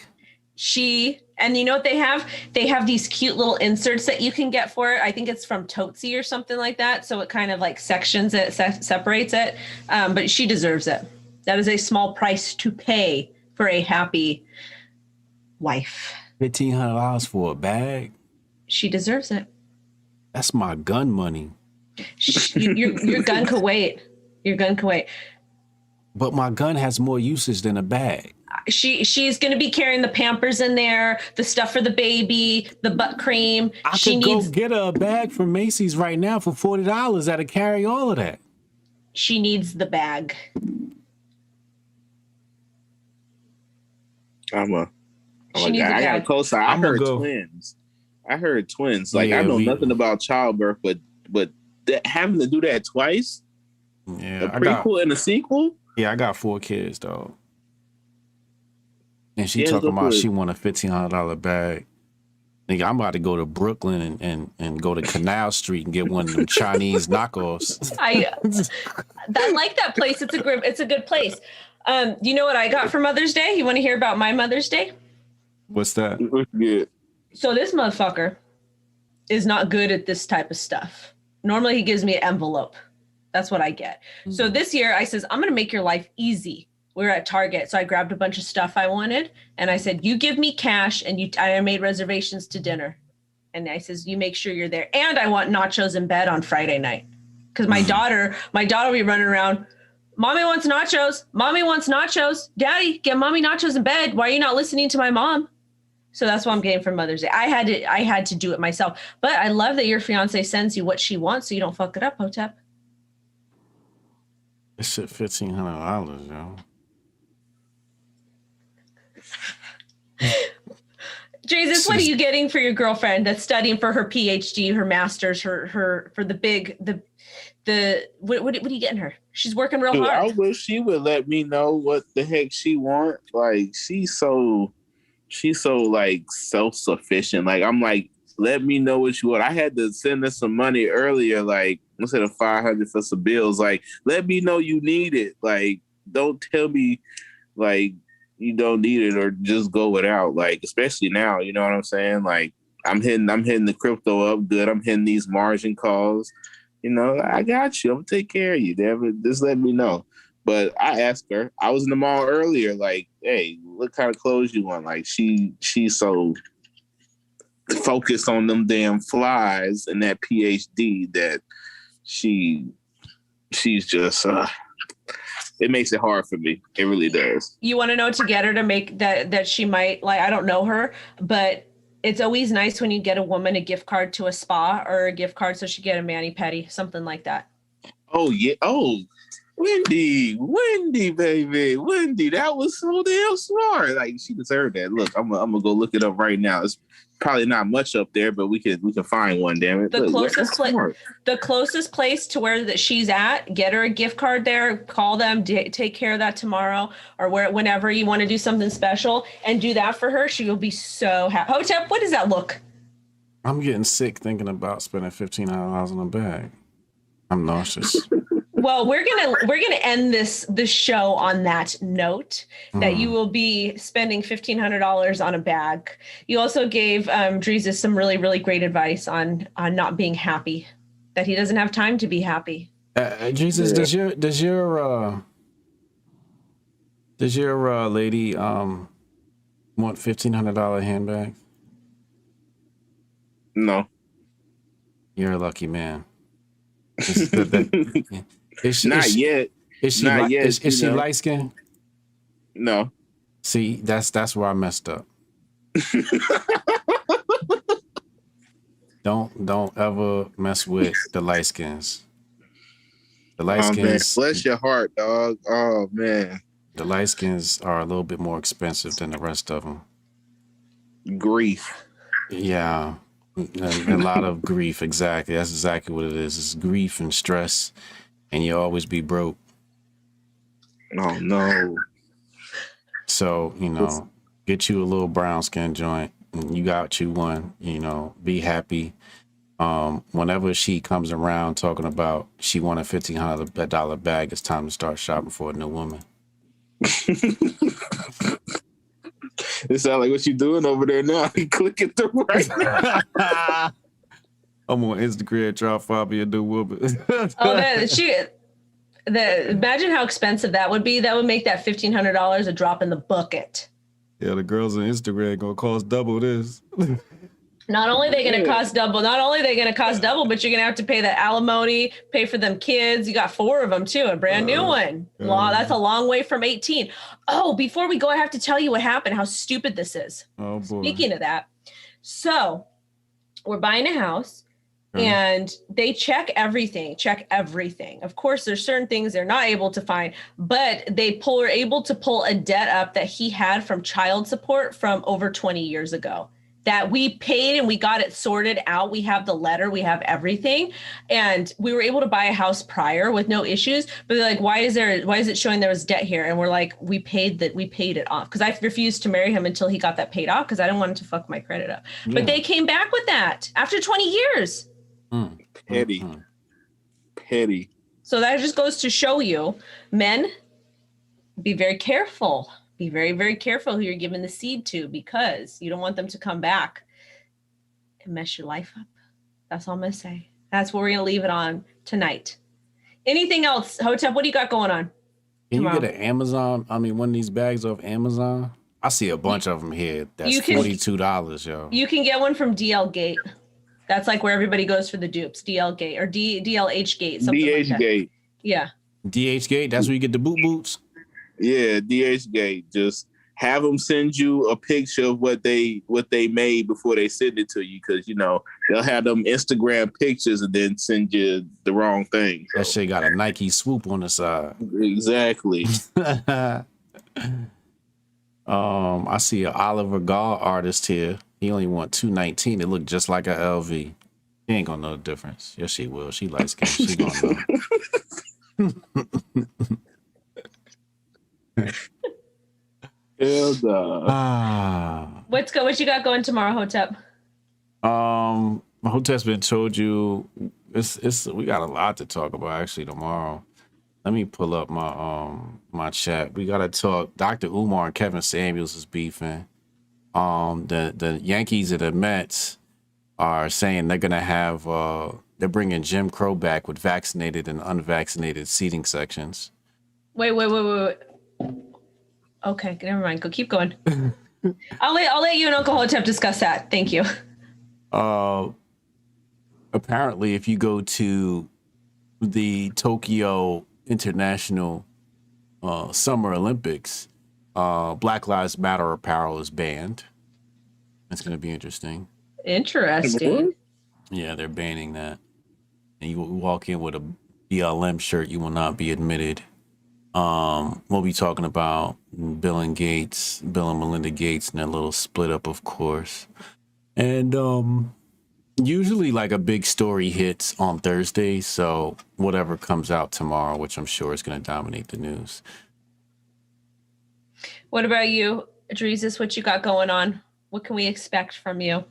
And you know what they have? They have these cute little inserts that you can get for it. I think it's from Tootsie or something like that. So it kind of like sections it, separates it. But she deserves it. That is a small price to pay for a happy wife. $1,500 for a bag. She deserves it. That's my gun money. Your gun could wait. Your gun can wait. But my gun has more usage than a bag. She's going to be carrying the Pampers in there, the stuff for the baby, the butt cream. I could go get her a bag from Macy's right now for $40 that'll carry all of that. She needs the bag. I got close. I heard twins. I heard twins. Like I know nothing about childbirth, but having to do that twice. Yeah, a prequel and a sequel. Yeah, I got 4 kids though, and she talking about she want a $1,500 bag. Nigga, I'm about to go to Brooklyn and go to Canal Street and get one of them Chinese knockoffs. I like that place. It's a good place. You know what I got for Mother's Day? You want to hear about my Mother's Day? What's that? Good. So this motherfucker is not good at this type of stuff. Normally he gives me an envelope. That's what I get. Mm-hmm. So this year I says, I'm going to make your life easy. We were at Target. So I grabbed a bunch of stuff I wanted. And I said, you give me cash and I made reservations to dinner. And I says, you make sure you're there. And I want nachos in bed on Friday night. Because my daughter will be running around. Mommy wants nachos. Mommy wants nachos. Daddy, get mommy nachos in bed. Why are you not listening to my mom? So that's what I'm getting for Mother's Day. I had to do it myself. But I love that your fiance sends you what she wants so you don't fuck it up, Hotep. This shit $1,500, yo. Jesus, what are you getting for your girlfriend that's studying for her PhD, her master's, her for the what are you getting her? She's working real hard. I wish she would let me know what the heck she want. Like she's so like self-sufficient. Like I'm like, let me know what you want. I had to send her some money earlier, like instead of $500 for some bills. Like, let me know you need it. Like, don't tell me like you don't need it or just go without. Like, especially now, you know what I'm saying? Like, I'm hitting the crypto up good. I'm hitting these margin calls. You know, I got you. I'm gonna take care of you. Just let me know. But I asked her. I was in the mall earlier. Like, hey, what kind of clothes you want? Like, she's so focused on them damn flies and that PhD that she's just. It makes it hard for me. It really does. You want to know to get her to make that she might like. I don't know her, but it's always nice when you get a woman a gift card to a spa or a gift card so she get a mani-pedi, something like that. Oh yeah. Oh, Wendy, baby, Wendy, that was so damn smart. Like she deserved that. Look, I'm gonna go look it up right now. It's probably not much up there, but we can find one. Damn it! The closest place to where that she's at, get her a gift card there. Call them, take care of that tomorrow, or whenever you want to do something special, and do that for her. She will be so happy. Hotep, what does that look? I'm getting sick thinking about spending $1,500 on a bag. I'm nauseous. Well, we're gonna end this show on that note that you will be spending $1,500 on a bag. You also gave Dreesus some really, really great advice on not being happy, that he doesn't have time to be happy. Jesus, does your Does your lady want $1,500 handbag? No. You're a lucky man. Not yet. Is she Not yet. Is she light skinned? No. See, that's where I messed up. Don't ever mess with the light skins. The light skins. Man. Bless your heart, dog. Oh man. The light skins are a little bit more expensive than the rest of them. Grief. Yeah. A lot of grief. Exactly. That's exactly what it is. It's grief and stress, and you'll always be broke. Oh no. So, get you a little brown skin joint, and you got you one, be happy. Whenever she comes around talking about she won a $1,500 bag, it's time to start shopping for a new woman. It sounds like what you doing over there now. You clicking through right now. I'm on Instagram trying to find me a new woman. Imagine how expensive that would be. That would make that $1,500 a drop in the bucket. Yeah, the girls on Instagram gonna cost double this. Not only are they going to cost double, but you're going to have to pay the alimony, pay for them kids. You got 4 of them too, a brand new one. That's a long way from 18. Oh, before we go, I have to tell you what happened, how stupid this is. Oh boy. Speaking of that, so we're buying a house and they check everything. Of course, there's certain things they're not able to find, but were able to pull a debt up that he had from child support from over 20 years ago. That we paid and we got it sorted out. We have the letter, we have everything. And we were able to buy a house prior with no issues. But they're like, why is it showing there was debt here? And we're like, we paid it off. Because I refused to marry him until he got that paid off because I didn't want him to fuck my credit up. Yeah. But they came back with that after 20 years. Petty. Petty. So that just goes to show you, men, be very careful. Be very, very careful who you're giving the seed to because you don't want them to come back and mess your life up. That's all I'm going to say. That's what we're going to leave it on tonight. Anything else? Hotep, what do you got going on? Can you get an Amazon? One of these bags off Amazon? I see a bunch of them here. That's $42, yo. You can get one from DL Gate. That's like where everybody goes for the dupes. DL Gate or DLH Gate. DH like Gate. Yeah. DH Gate. That's where you get the boot boots. Yeah, DH Gate. Just have them send you a picture of what they made before they send it to you, because they'll have them Instagram pictures and then send you the wrong thing. So. That shit got a Nike swoop on the side. Exactly. I see an Oliver Gall artist here. He only want $219. It looked just like a LV. She ain't gonna know the difference. Yes, she will. She likes skin. She gonna know. Hell no. What you got going tomorrow, Hotep? Hotep's been told you it's we got a lot to talk about actually tomorrow. Let me pull up my chat. We gotta talk. Dr. Umar and Kevin Samuels is beefing. The Yankees and the Mets are saying they're gonna have they're bringing Jim Crow back with vaccinated and unvaccinated seating sections. Wait. Okay, never mind. Keep going. I'll let you and Uncle Hotep discuss that. Thank you. Apparently, if you go to the Tokyo International Summer Olympics, Black Lives Matter apparel is banned. That's going to be interesting. Interesting. Yeah, they're banning that. And you walk in with a BLM shirt, you will not be admitted. We'll be talking about Bill and Melinda Gates and that little split up, of course. And usually like a big story hits on Thursday, so whatever comes out tomorrow, which I'm sure is going to dominate the news. What about you, Dreesus? What you got going on? What can we expect from you?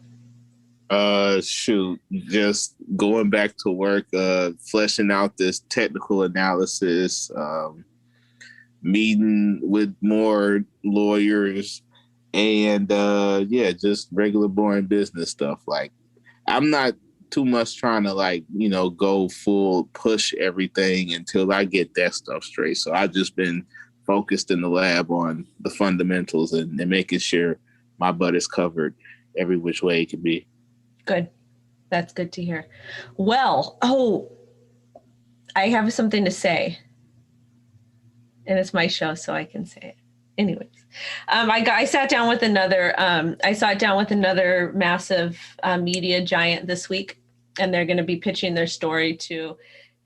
Shoot, just going back to work, fleshing out this technical analysis, meeting with more lawyers, and just regular boring business stuff. Like, I'm not too much trying to go full push everything until I get that stuff straight. So I've just been focused in the lab on the fundamentals and making sure my butt is covered every which way it can be. Good. That's good to hear. Well, I have something to say. And it's my show, so I can say it. Anyways, I sat down with another massive media giant this week, and they're going to be pitching their story to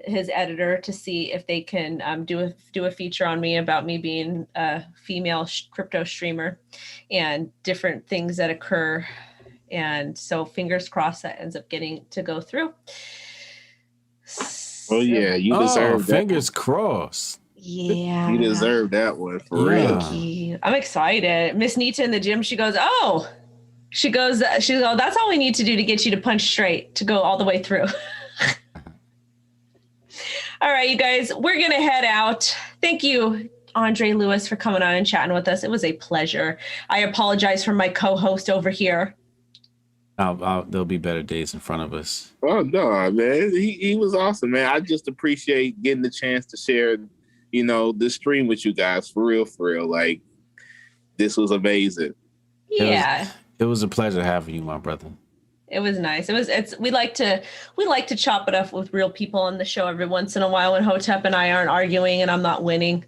his editor to see if they can do a feature on me about me being a female crypto streamer and different things that occur. And so fingers crossed that ends up getting to go through. Oh yeah, you deserve that. Fingers crossed. Yeah. You deserve that one for real. Thank you. I'm excited. Miss Nita in the gym, she goes, that's all we need to do to get you to punch straight, to go all the way through. All right, you guys, we're going to head out. Thank you, Andre Lewis, for coming on and chatting with us. It was a pleasure. I apologize for my co-host over here. There'll be better days in front of us. Oh no, man, he was awesome, man. I just appreciate getting the chance to share, this stream with you guys for real. Like, this was amazing. Yeah, it was a pleasure having you, my brother. It was nice. We like to chop it up with real people on the show every once in a while when Hotep and I aren't arguing and I'm not winning.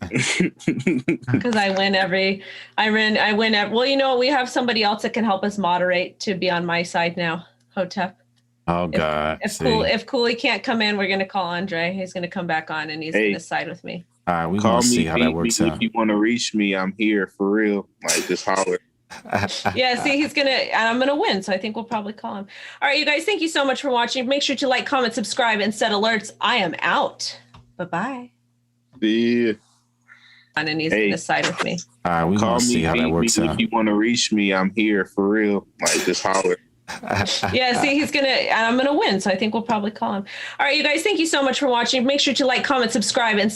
Because I win every. Well, we have somebody else that can help us moderate to be on my side now, Hotep. Oh God! If Cooley can't come in, we're gonna call Andre. He's gonna come back on and he's gonna side with me. All right, we gonna see how that works out. If you want to reach me, I'm here for real. Like, just holler. Yeah, see, I'm gonna win, so I think we'll probably call him. All right, you guys, thank you so much for watching. Make sure to like, comment, subscribe, and set alerts. I am out. Bye-bye. Yeah. And he's gonna side with me. All right, we gonna see how that works out. If you want to reach me, I'm here for real. Like, just holler. Yeah, see, I'm gonna win, so I think we'll probably call him. All right, you guys, thank you so much for watching. Make sure to like, comment, subscribe, and